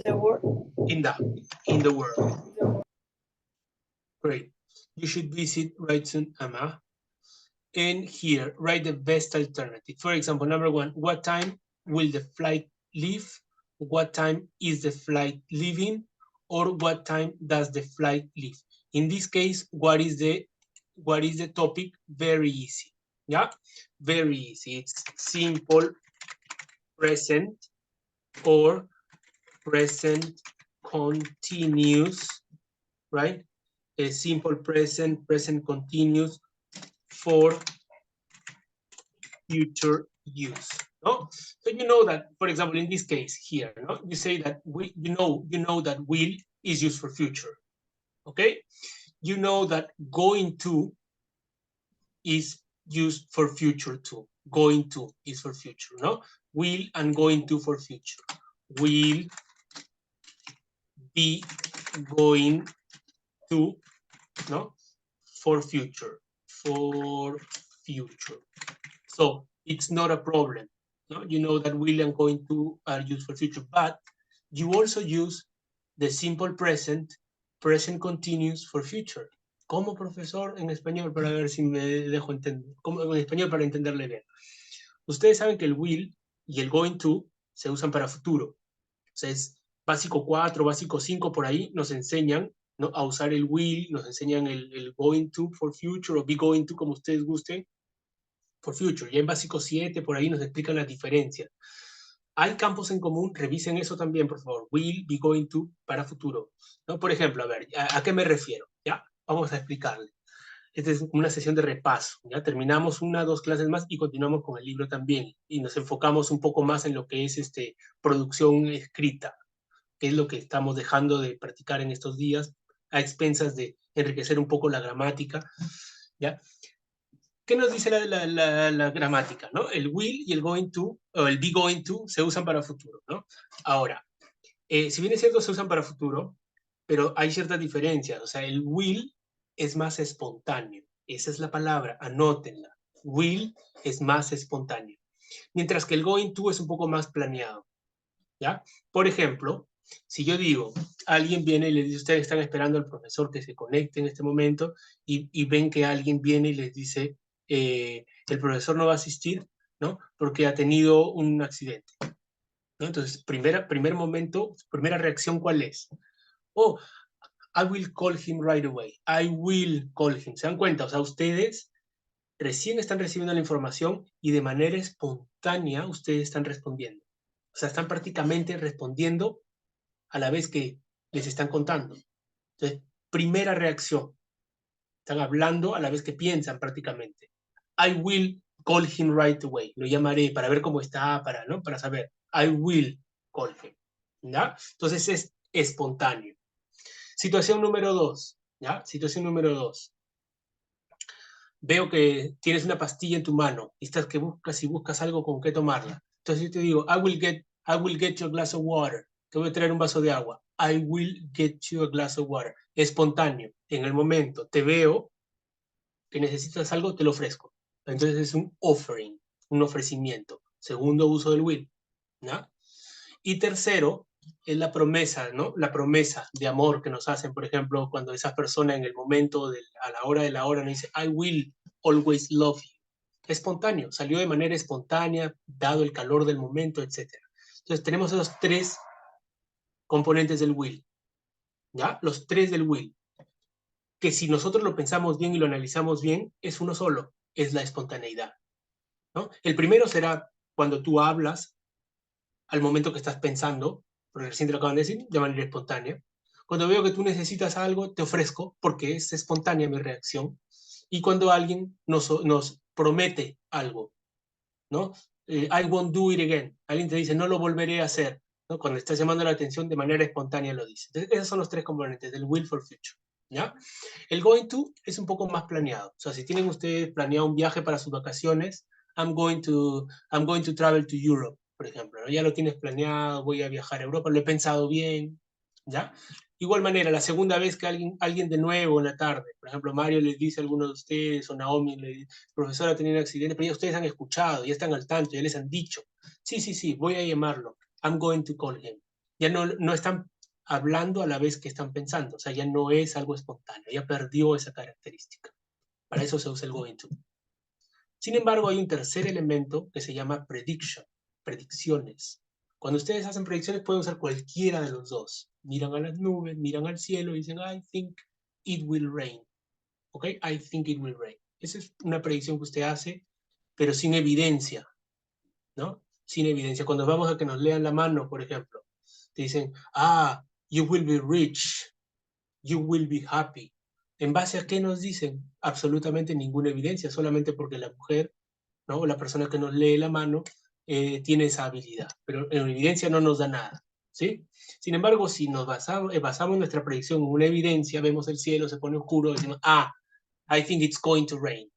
The world. In the world. Great. You should visit right soon, Emma. And here, write the best alternative. For example, number one, what time will the flight leave? What time is the flight leaving? Or what time does the flight leave? In this case, what is the topic? Very easy. Yeah, very easy. It's simple present or present continuous, right? A simple present continuous for future use. No? So you know that, for example, in this case here, no? You say that you know that will is used for future. Okay? You know that going to is used for future too. Going to is for future, no? Will and going to for future. Will be going to, no? For future. So it's not a problem. No? You know that will and going to are used for future, but you also use the simple present continuous for future. ¿Cómo, profesor? En español, para ver si me dejo entender. ¿Cómo, en español, para entenderle bien? Ustedes saben que el will y el going to se usan para futuro. O sea, es básico 4, básico 5, por ahí nos enseñan, ¿no? A usar el will, nos enseñan el going to for future o be going to, como ustedes gusten, for future. Ya en básico 7, por ahí nos explican las diferencias. Hay campos en común, revisen eso también, por favor. Will, be going to, para futuro. ¿No? Por ejemplo, a ver, ¿a qué me refiero? ¿Ya? Vamos a explicarle. Esta es una sesión de repaso. ¿Ya? Terminamos 1 o 2 clases más y continuamos con el libro también. Y nos enfocamos un poco más en lo que es producción escrita, que es lo que estamos dejando de practicar en estos días, a expensas de enriquecer un poco la gramática. ¿Ya? ¿Qué nos dice la gramática? ¿No? El will y el going to, o el be going to, se usan para futuro, ¿no? Ahora, si bien es cierto, se usan para futuro, pero hay ciertas diferencias. O sea, el will es más espontáneo. Esa es la palabra, anótenla. Will es más espontáneo. Mientras que el going to es un poco más planeado. ¿Ya? Por ejemplo, si yo digo, alguien viene y les dice, ustedes están esperando al profesor que se conecte en este momento y ven que alguien viene y les dice, el profesor no va a asistir, ¿no? Porque ha tenido un accidente. ¿No? Entonces, primer momento, primera reacción, ¿cuál es? Oh, I will call him right away. I will call him. ¿Se dan cuenta? O sea, ustedes recién están recibiendo la información y de manera espontánea ustedes están respondiendo. O sea, están prácticamente respondiendo a la vez que les están contando. Entonces, primera reacción. Están hablando a la vez que piensan prácticamente. I will call him right away. Lo llamaré para ver cómo está, ¿no? Para saber. I will call him. ¿Ya? Entonces es espontáneo. Situación número 2. ¿Ya? Situación número 2. Veo que tienes una pastilla en tu mano y estás que buscas y buscas algo con qué tomarla. Entonces yo te digo, I will get you a glass of water. Te voy a traer un vaso de agua. I will get you a glass of water. Espontáneo. En el momento te veo que necesitas algo, te lo ofrezco. Entonces es un offering, un ofrecimiento. Segundo uso del will. ¿No? Y tercero, es la promesa, ¿no? La promesa de amor que nos hacen, por ejemplo, cuando esa persona en el momento, a la hora de la hora, nos dice, I will always love you. Espontáneo, salió de manera espontánea, dado el calor del momento, etc. Entonces tenemos esos 3 componentes del will, ¿ya? Los 3 del will, que si nosotros lo pensamos bien y lo analizamos bien, es uno solo, es la espontaneidad, ¿no? El primero será cuando tú hablas al momento que estás pensando, porque recién te lo acaban de decir, de manera espontánea. Cuando veo que tú necesitas algo, te ofrezco, porque es espontánea mi reacción. Y cuando alguien nos promete algo, ¿no? I won't do it again. Alguien te dice, no lo volveré a hacer, ¿no? Cuando estás llamando la atención, de manera espontánea lo dice. Entonces, esos son los 3 componentes del will for future, ¿ya? El going to es un poco más planeado. O sea, si tienen ustedes planeado un viaje para sus vacaciones, I'm going to travel to Europe, por ejemplo, ¿no? Ya lo tienes planeado, voy a viajar a Europa, lo he pensado bien, ¿ya? Igual manera, la segunda vez que alguien de nuevo en la tarde, por ejemplo, Mario les dice a alguno de ustedes, o Naomi le dice, profesor ha tenido un accidente, pero ya ustedes han escuchado, ya están al tanto, ya les han dicho, sí, voy a llamarlo, I'm going to call him. Ya no están hablando a la vez que están pensando, o sea, ya no es algo espontáneo, ya perdió esa característica. Para eso se usa el going to. Sin embargo, hay un tercer elemento que se llama prediction, predicciones. Cuando ustedes hacen predicciones pueden usar cualquiera de los dos. Miran a las nubes, miran al cielo y dicen, I think it will rain. ¿Ok? I think it will rain. Esa es una predicción que usted hace, pero sin evidencia, ¿no? Sin evidencia. Cuando vamos a que nos lean la mano, por ejemplo, te dicen, you will be rich, you will be happy. ¿En base a qué nos dicen? Absolutamente ninguna evidencia, solamente porque la mujer, ¿no? La persona que nos lee la mano tiene esa habilidad, pero en evidencia no nos da nada, ¿sí? Sin embargo, si nos basamos nuestra predicción en una evidencia, vemos el cielo, se pone oscuro, decimos, I think it's going to rain.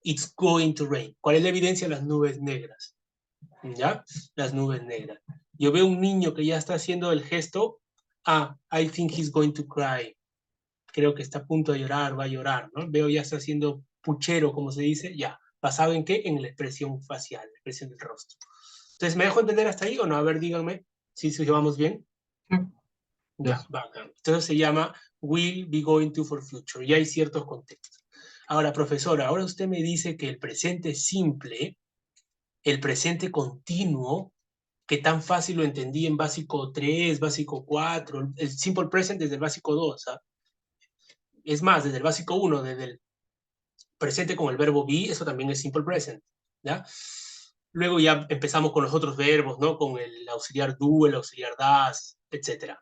It's going to rain. ¿Cuál es la evidencia? Las nubes negras, ¿ya? Las nubes negras. Yo veo un niño que ya está haciendo el gesto, I think he's going to cry. Creo que está a punto de llorar, va a llorar, ¿no? Veo ya está haciendo puchero, como se dice, ya. ¿Basado en qué? En la expresión facial, la expresión del rostro. Entonces, ¿me dejo entender hasta ahí o no? A ver, díganme si llevamos bien. Ya, bacán. Entonces se llama will be going to for future. Y hay ciertos contextos. Ahora, profesora, ahora usted me dice que el presente simple, el presente continuo, que tan fácil lo entendí en básico 3, básico 4, el simple present desde el básico 2, ¿ah? Es más, desde el básico 1, desde el presente con el verbo be, eso también es simple present, ¿ya? Luego ya empezamos con los otros verbos, ¿no? Con el auxiliar do, el auxiliar das, etc.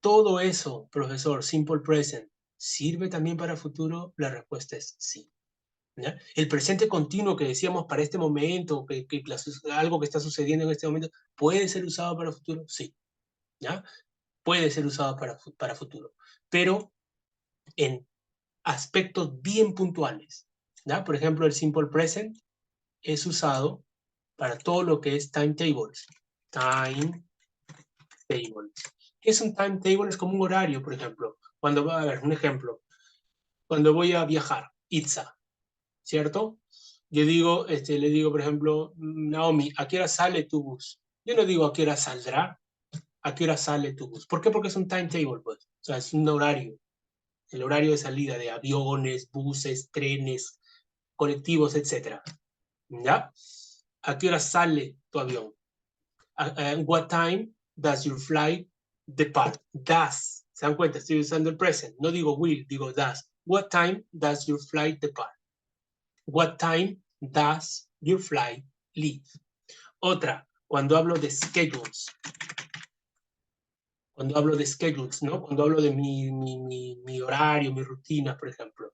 Todo eso, profesor, simple present, ¿sirve también para futuro? La respuesta es sí, ¿ya? El presente continuo que decíamos para este momento, que algo que está sucediendo en este momento, ¿puede ser usado para futuro? Sí, ¿ya? Puede ser usado para futuro, pero en aspectos bien puntuales, ¿ya? Por ejemplo, el simple present es usado para todo lo que es timetables. Timetable. ¿Qué es un timetable? Es como un horario, por ejemplo. Cuando va a ver, un ejemplo. Cuando voy a viajar, Itza, ¿cierto? Yo digo, le digo, por ejemplo, Naomi, ¿a qué hora sale tu bus? Yo no digo a qué hora saldrá, ¿a qué hora sale tu bus? ¿Por qué? Porque es un timetable, pues. O sea, es un horario. El horario de salida de aviones, buses, trenes, colectivos, etc. ¿Ya? ¿A qué hora sale tu avión? What time does your flight depart? Does. ¿Se dan cuenta? Estoy usando el present. No digo will, digo does. What time does your flight depart? What time does your flight leave? Otra, cuando hablo de schedules. Cuando hablo de schedules, ¿no? Cuando hablo de mi horario, mi rutina, por ejemplo.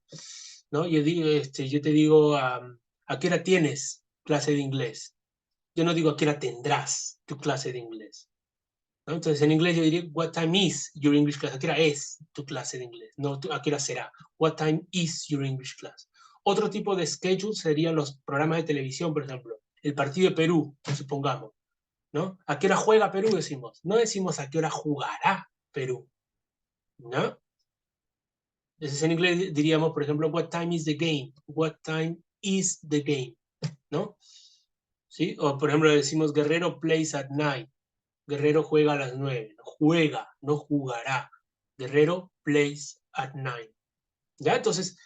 ¿no? Yo te digo, ¿a qué hora tienes clase de inglés? Yo no digo a qué hora tendrás tu clase de inglés, ¿no? Entonces, en inglés yo diría, what time is your English class? ¿A qué hora es tu clase de inglés? No, ¿a qué hora será? What time is your English class? Otro tipo de schedule serían los programas de televisión, por ejemplo. El partido de Perú, supongamos, ¿no? ¿A qué hora juega Perú? Decimos. No decimos a qué hora jugará Perú, ¿no? Entonces, en inglés diríamos, por ejemplo, what time is the game? What time is the game? ¿No? ¿Sí? O, por ejemplo, decimos Guerrero plays at night. Guerrero juega a las 9. Juega, no jugará. Guerrero plays at night. ¿Ya? Entonces,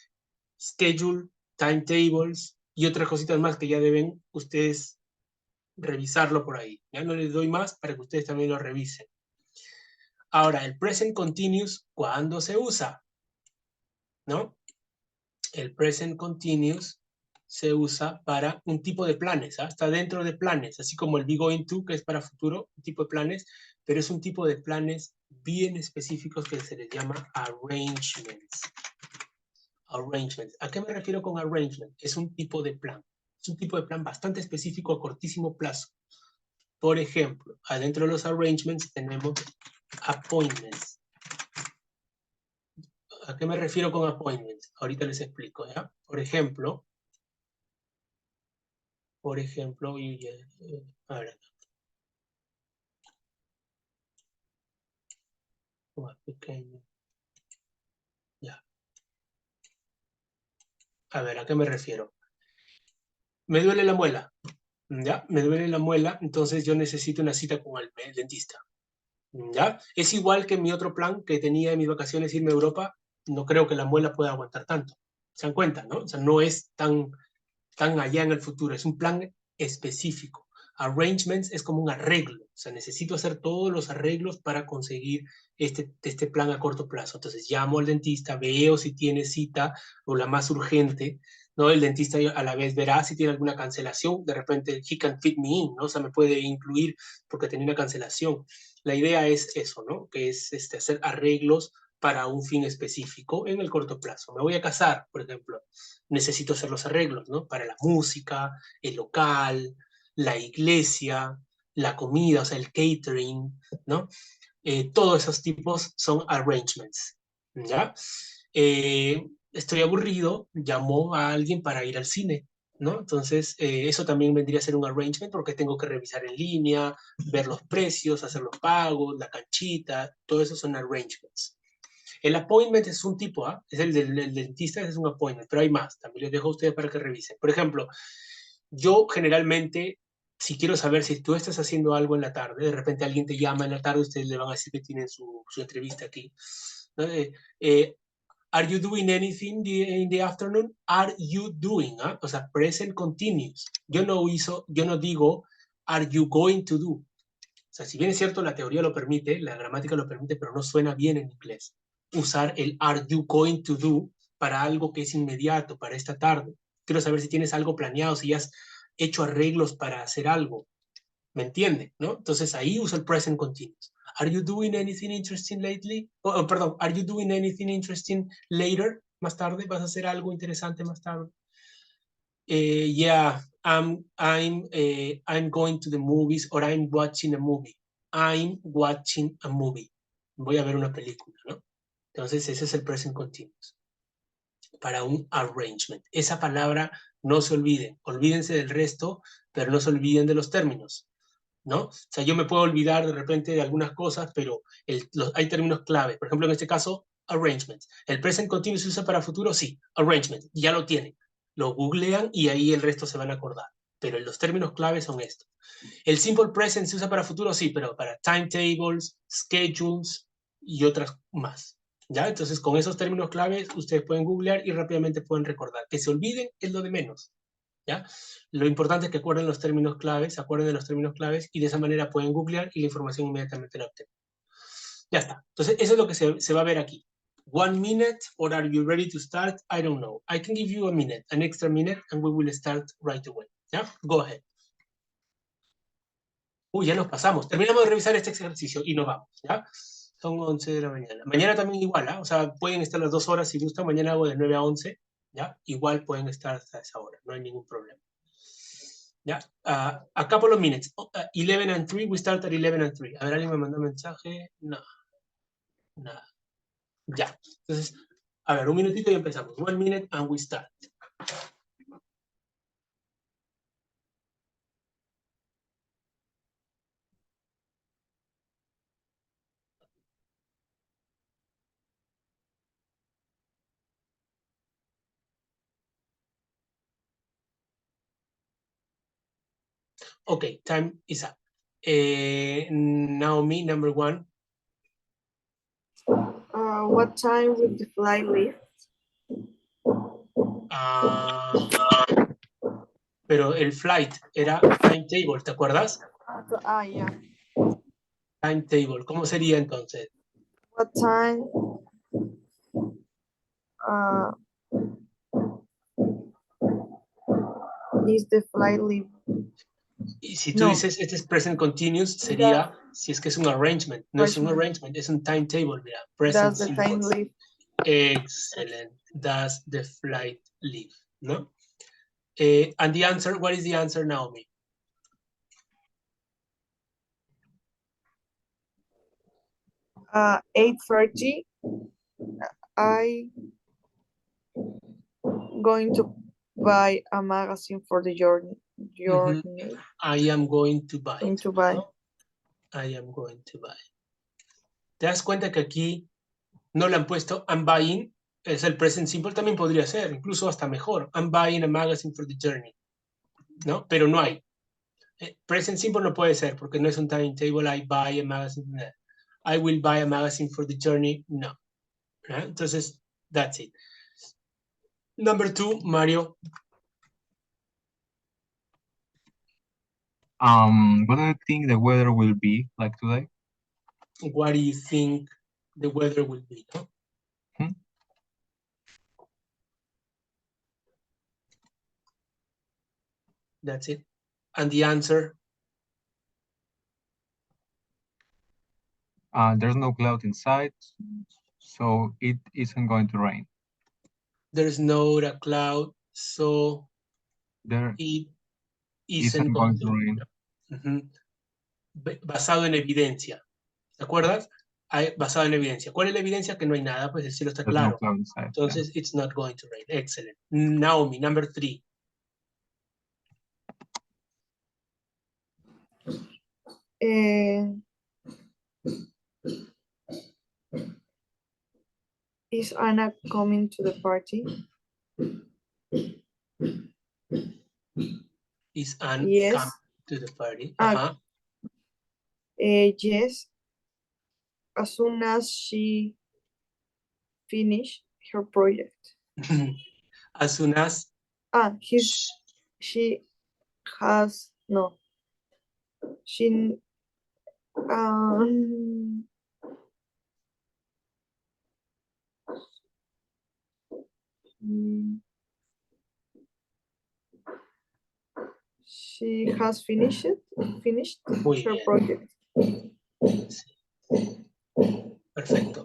schedule, timetables y otras cositas más que ya deben ustedes revisarlo por ahí. Ya no les doy más para que ustedes también lo revisen. Ahora, el present continuous, ¿cuándo se usa? ¿No? El present continuous se usa para un tipo de planes, ¿ah? Está dentro de planes, así como el be going to, que es para futuro, un tipo de planes, pero es un tipo de planes bien específicos que se les llama arrangements. Arrangements. ¿A qué me refiero con arrangement? Es un tipo de plan. Es un tipo de plan bastante específico a cortísimo plazo. Por ejemplo, adentro de los arrangements tenemos appointments. ¿A qué me refiero con appointments? Ahorita les explico, ¿ya? Por ejemplo, a ver, más pequeño. Ya. A ver, ¿a qué me refiero? Me duele la muela. ¿Ya? Me duele la muela, entonces yo necesito una cita con el dentista. ¿Ya? Es igual que mi otro plan que tenía en mis vacaciones irme a Europa. No creo que la muela pueda aguantar tanto. ¿Se dan cuenta, no? O sea, no es tan allá en el futuro, es un plan específico. Arrangements es como un arreglo, o sea, necesito hacer todos los arreglos para conseguir este plan a corto plazo. Entonces llamo al dentista, veo si tiene cita o la más urgente, ¿no? El dentista a la vez verá si tiene alguna cancelación, de repente he can fit me in, ¿no? O sea, me puede incluir porque tenía una cancelación. La idea es eso, ¿no? Que es hacer arreglos para un fin específico en el corto plazo. Me voy a casar, por ejemplo, necesito hacer los arreglos, ¿no? Para la música, el local, la iglesia, la comida, o sea, el catering, ¿no? Todos esos tipos son arrangements, ¿ya? Estoy aburrido, llamo a alguien para ir al cine, ¿no? Entonces, eso también vendría a ser un arrangement porque tengo que revisar en línea, ver los precios, hacer los pagos, la canchita, todo eso son arrangements. El appointment es un tipo, ¿ah? Es el del dentista, es un appointment, pero hay más, también les dejo a ustedes para que revisen. Por ejemplo, yo generalmente, si quiero saber si tú estás haciendo algo en la tarde, de repente alguien te llama en la tarde, ustedes le van a decir que tienen su entrevista aquí. ¿No? Are you doing anything in the afternoon? Are you doing? ¿Ah? O sea, present continuous. Yo no digo, are you going to do? O sea, si bien es cierto, la teoría lo permite, la gramática lo permite, pero no suena bien en inglés. Usar el are you going to do para algo que es inmediato, para esta tarde. Quiero saber si tienes algo planeado, si ya has hecho arreglos para hacer algo. ¿Me entiende? ¿No? Entonces ahí uso el present continuous. Are you doing anything interesting lately? Perdón, are you doing anything interesting later? Más tarde, ¿vas a hacer algo interesante más tarde? Yeah, I'm going to the movies or I'm watching a movie. I'm watching a movie. Voy a ver una película, ¿no? Entonces ese es el present continuous para un arrangement. Esa palabra no se olviden. Olvídense del resto, pero no se olviden de los términos, ¿no? O sea, yo me puedo olvidar de repente de algunas cosas, pero hay términos clave. Por ejemplo, en este caso, arrangements. ¿El present continuous se usa para futuro? Sí, arrangement, ya lo tienen. Lo googlean y ahí el resto se van a acordar. Pero los términos claves son estos. ¿El simple present se usa para futuro? Sí, pero para timetables, schedules y otras más. ¿Ya? Entonces, con esos términos claves, ustedes pueden googlear y rápidamente pueden recordar. Que se olviden es lo de menos. ¿Ya? Lo importante es que acuerden los términos claves, se acuerden de los términos claves y de esa manera pueden googlear y la información inmediatamente la obtienen. Ya está. Entonces, eso es lo que se va a ver aquí. 1 minute, or are you ready to start? I don't know. I can give you a minute, an extra minute, and we will start right away. ¿Ya? Go ahead. Uy, ya nos pasamos. Terminamos de revisar este ejercicio y nos vamos. ¿Ya? Son 11 de la mañana. Mañana también igual, ¿ah? O sea, pueden estar las 2 horas si gustan. Mañana hago de 9 a 11, ¿ya? Igual pueden estar hasta esa hora, no hay ningún problema. ¿Ya? A couple of minutes. 11 and 3, we start at 11 and 3. A ver, ¿alguien me mandó un mensaje? No. Nada. Ya. Entonces, a ver, un minutito y empezamos. 1 minute and we start. Okay, time is up. Naomi, number 1. What time will the flight leave? Pero el flight era timetable, ¿te acuerdas? Yeah. Timetable, ¿cómo sería entonces? What time is the flight leave? Y si tú dices este es present continuous, sería, si es que es un arrangement, no es un arrangement, es un timetable, mira, present Does the simple. time leave? Excellent. Does the flight leave, ¿no? And the answer, what is the answer, Naomi? Uh, 8:30. I going to buy a magazine for the journey. I am going to buy. Going to buy. ¿No? I am going to buy. ¿Te das cuenta que aquí no le han puesto I'm buying? Es el present simple, también podría ser, incluso hasta mejor. I'm buying a magazine for the journey. ¿No? Pero no hay. Present simple no puede ser porque no es un timetable. I buy a magazine. I will buy a magazine for the journey. No. Entonces, that's it. Number 2, Mario. What do you think the weather will be like today? What do you think the weather will be? No? That's it. And the answer? There's no cloud inside, so it isn't going to rain. There's not a cloud, so There it isn't going to rain. Basado en evidencia. ¿Te acuerdas? Basado en evidencia. ¿Cuál es la evidencia? Que no hay nada, pues el cielo está claro. No cloud inside, entonces, yeah. It's not going to rain. Excellent. Naomi, number 3. Is Anna coming to the party? Is Anna coming to the party? Yes. As soon as she finished her project. As soon as? She has, no. She, she has finished her project. Perfecto.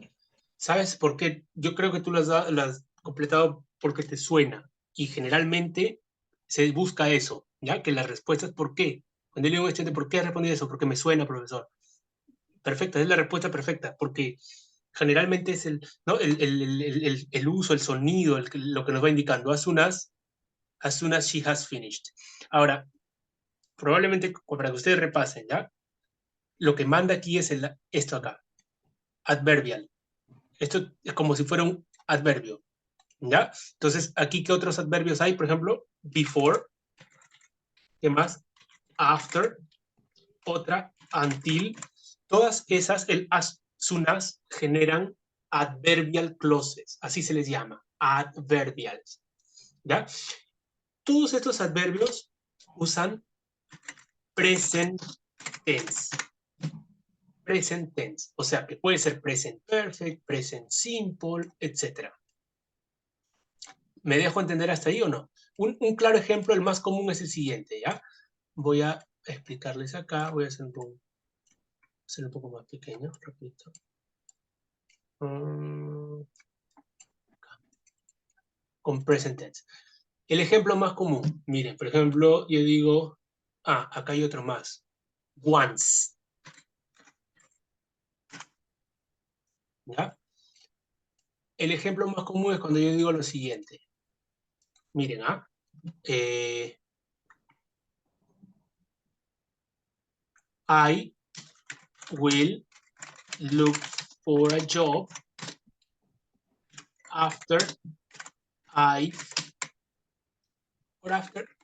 ¿Sabes por qué? Yo creo que tú lo has completado porque te suena. Y generalmente se busca eso, ¿ya? Que la respuesta es ¿por qué? Cuando yo le digo a un estudiante, ¿por qué has respondido eso? Porque me suena, profesor. Perfecto, es la respuesta perfecta, porque generalmente es el uso, el sonido, lo que nos va indicando. As soon as she has finished. Ahora, probablemente para que ustedes repasen, ¿ya? Lo que manda aquí es esto acá. Adverbial. Esto es como si fuera un adverbio, ¿ya? Entonces, aquí, ¿qué otros adverbios hay? Por ejemplo, before, ¿qué más? After, otra, until. Todas esas, el as soon as, generan adverbial clauses, así se les llama, adverbials, ¿ya? Todos estos adverbios usan present tense. Present tense, o sea que puede ser present perfect, present simple, etc. ¿Me dejo entender hasta ahí o no? Un claro ejemplo, el más común es el siguiente, ¿ya? Voy a explicarles acá, voy a hacer un poco más pequeño, repito. Con present tense. El ejemplo más común, miren, por ejemplo, yo digo, acá hay otro más. Once. ¿Ya? El ejemplo más común es cuando yo digo lo siguiente. Miren, I will look for a job after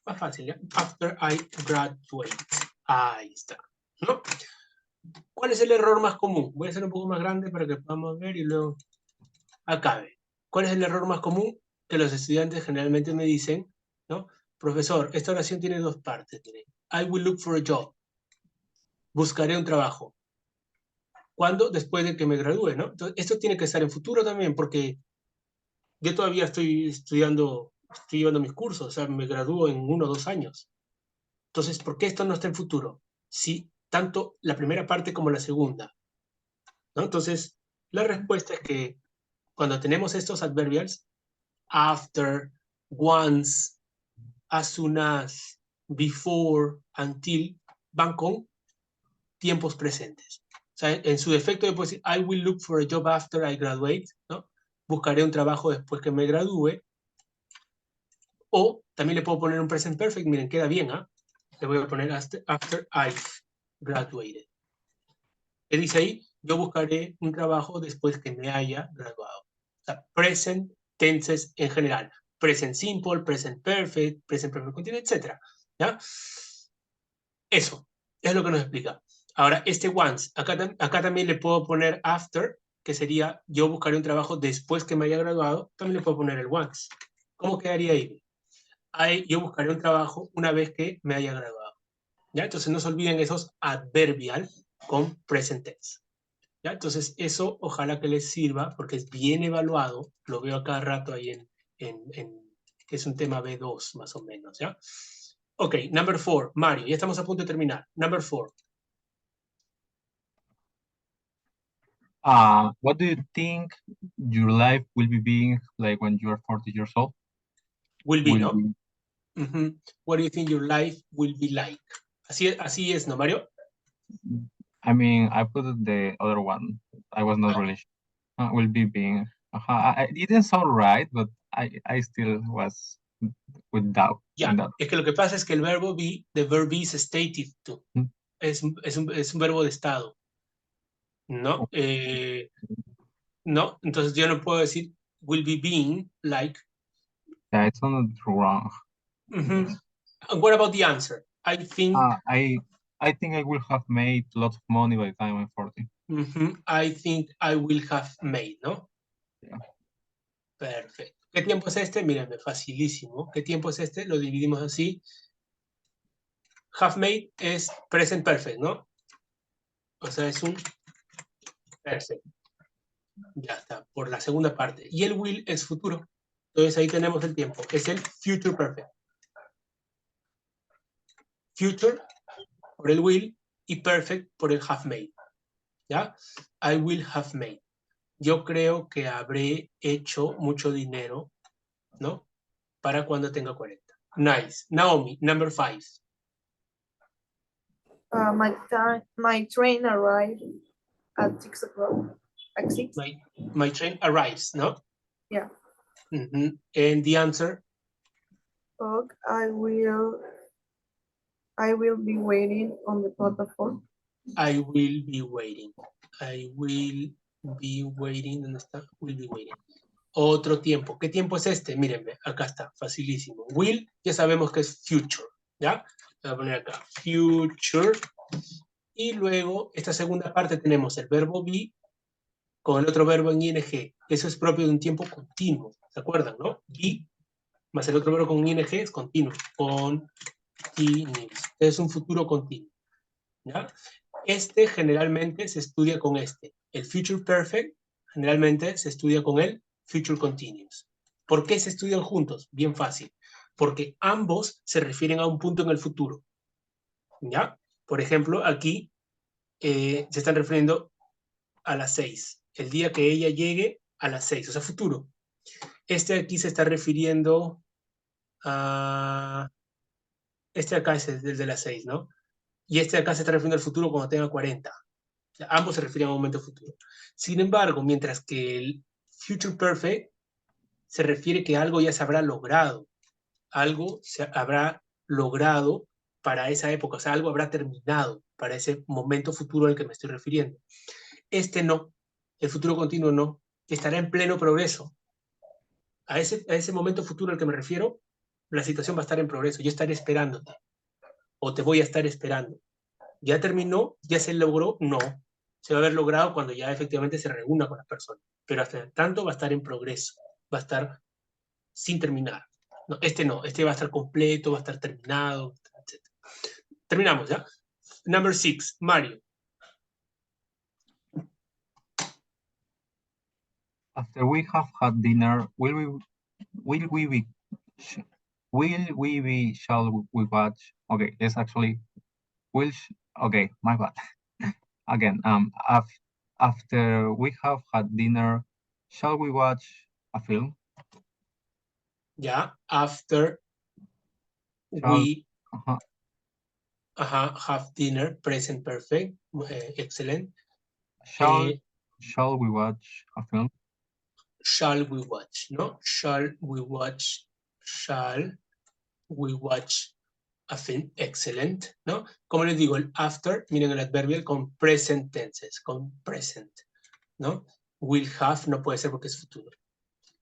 más fácil, ¿ya? After I graduate. Ahí está, ¿no? ¿Cuál es el error más común? Voy a hacer un poco más grande para que podamos ver y luego acabe. ¿Cuál es el error más común? Que los estudiantes generalmente me dicen, ¿no? Profesor, esta oración tiene dos partes. Miren. I will look for a job. Buscaré un trabajo. ¿Cuándo? Después de que me gradúe, ¿no? Entonces, esto tiene que estar en futuro también, porque yo todavía estoy estudiando, estoy llevando mis cursos, o sea, me gradúo en 1 o 2 años. Entonces, ¿por qué esto no está en futuro? Sí, tanto la primera parte como la segunda, ¿no? Entonces, la respuesta es que cuando tenemos estos adverbials, after, once, as soon as, before, until, van con tiempos presentes. O sea, en su defecto, yo puedo decir, I will look for a job after I graduate, ¿no? Buscaré un trabajo después que me gradúe. O también le puedo poner un present perfect, miren, queda bien, ¿ah? Le voy a poner after I've graduated. ¿Qué dice ahí? Yo buscaré un trabajo después que me haya graduado. O sea, present tenses en general. Present simple, present perfect continuo, etc. ¿Ya? Eso es lo que nos explica. Ahora, este once, acá también le puedo poner after, que sería yo buscaré un trabajo después que me haya graduado. También le puedo poner el once. ¿Cómo quedaría ahí? Yo buscaré un trabajo una vez que me haya graduado. ¿Ya? Entonces no se olviden esos adverbial con present tense. ¿Ya? Entonces eso ojalá que les sirva porque es bien evaluado, lo veo a cada rato ahí que es un tema B2 más o menos, ¿ya? Ok, number 4, Mario, ya estamos a punto de terminar. Number 4. What do you think your life will be being like when you are 40 years old? Will be, ¿no? What do you think your life will be like? Así es, ¿no, Mario? I mean, I put the other one. I was not really sure. Will be being. It didn't sound right, but I still was with doubt. Ya, es que lo que pasa es que el verbo be, the verb is stative to. Es un verbo de estado. ¿No? No, entonces yo no puedo decir will be being like. Yeah, it's not wrong. What about the answer? I think. I think I will have made lots of money by the time I'm 40. I think I will have made, ¿no? Yeah. Perfecto. ¿Qué tiempo es este? Mírenme, facilísimo. ¿Qué tiempo es este? Lo dividimos así. Have made es present perfect, ¿no? O sea, es un perfect. Ya está, por la segunda parte. Y el will es futuro. Entonces ahí tenemos el tiempo. Es el future perfect. Future por el will y perfect por el have made. ¿Ya? I will have made. Yo creo que habré hecho mucho dinero, ¿no? Para cuando tenga 40. Nice. Naomi, number 5. My train arrived at 6 o'clock. At 6? My train arrives, no? Yeah. And the answer? I will be waiting on the platform. I will be waiting. I will be waiting. ¿Dónde está? Will be waiting. Otro tiempo. ¿Qué tiempo es este? Mírenme, acá está, facilísimo. Will, ya sabemos que es future, ¿ya? Voy a poner acá, future. Y luego, esta segunda parte tenemos el verbo be con el otro verbo en ing. Eso es propio de un tiempo continuo. ¿Se acuerdan, no? Be más el otro verbo con ing es continuo. Continuous. Es un futuro continuo. ¿Ya? Este generalmente se estudia con este. El future perfect generalmente se estudia con el future continuous. ¿Por qué se estudian juntos? Bien fácil. Porque ambos se refieren a un punto en el futuro. ¿Ya? Por ejemplo, aquí se están refiriendo a las 6. el día que ella llegue a las 6, o sea, futuro. Este aquí se está refiriendo a... Este acá es el de las 6, ¿no? Y este acá se está refiriendo al futuro cuando tenga 40. O sea, ambos se refieren a un momento futuro. Sin embargo, mientras que el future perfect se refiere que algo ya se habrá logrado. Algo se habrá logrado para esa época, o sea, algo habrá terminado para ese momento futuro al que me estoy refiriendo. Este no, el futuro continuo no, estará en pleno progreso. A ese momento futuro al que me refiero, la situación va a estar en progreso, yo estaré esperándote, o te voy a estar esperando. ¿Ya terminó? ¿Ya se logró? No. Se va a haber logrado cuando ya efectivamente se reúna con las personas, pero hasta tanto va a estar en progreso, va a estar sin terminar. No, este va a estar completo, va a estar terminado, etc. Terminamos, ¿ya? Number 6, Mario. After we have had dinner, shall we watch? Okay, it's actually okay, my bad. Again, after we have had dinner, shall we watch a film? Yeah, after we have dinner, present perfect, excellent. Shall we watch a film? Shall we watch, ¿no? Shall we watch a film? Excellent, ¿no? Como les digo, el after, miren el adverbial con present tenses, con present, ¿no? Will have no puede ser porque es futuro.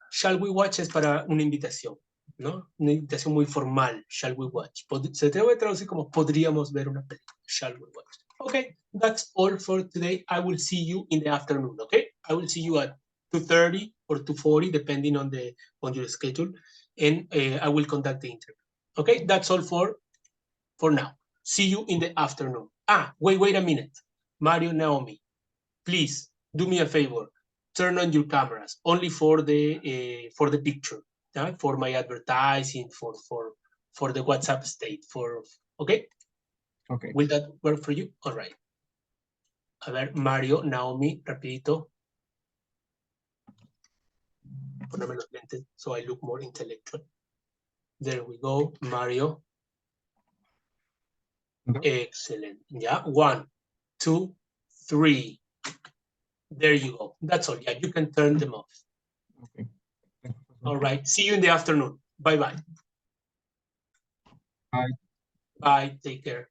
Shall we watch es para una invitación, ¿no? Una invitación muy formal, shall we watch. Se debe traducir como podríamos ver una película, shall we watch. Okay, that's all for today. I will see you in the afternoon, okay? I will see you at 2:30 or 2:40, depending on your schedule, and I will conduct the interview. Okay, that's all for now. See you in the afternoon. Wait a minute. Mario, Naomi, please do me a favor. Turn on your cameras only for the picture, for my advertising, for the WhatsApp state, okay? Okay. Will that work for you? All right. A ver, Mario, Naomi, rapidito. Ponerme los lentes so I look more intellectual. There we go, Mario. Okay. Excellent. Yeah, 1, 2, 3. There you go. That's all. Yeah, you can turn them off. Okay. All right. See you in the afternoon. Bye-bye. Bye. Bye. Take care.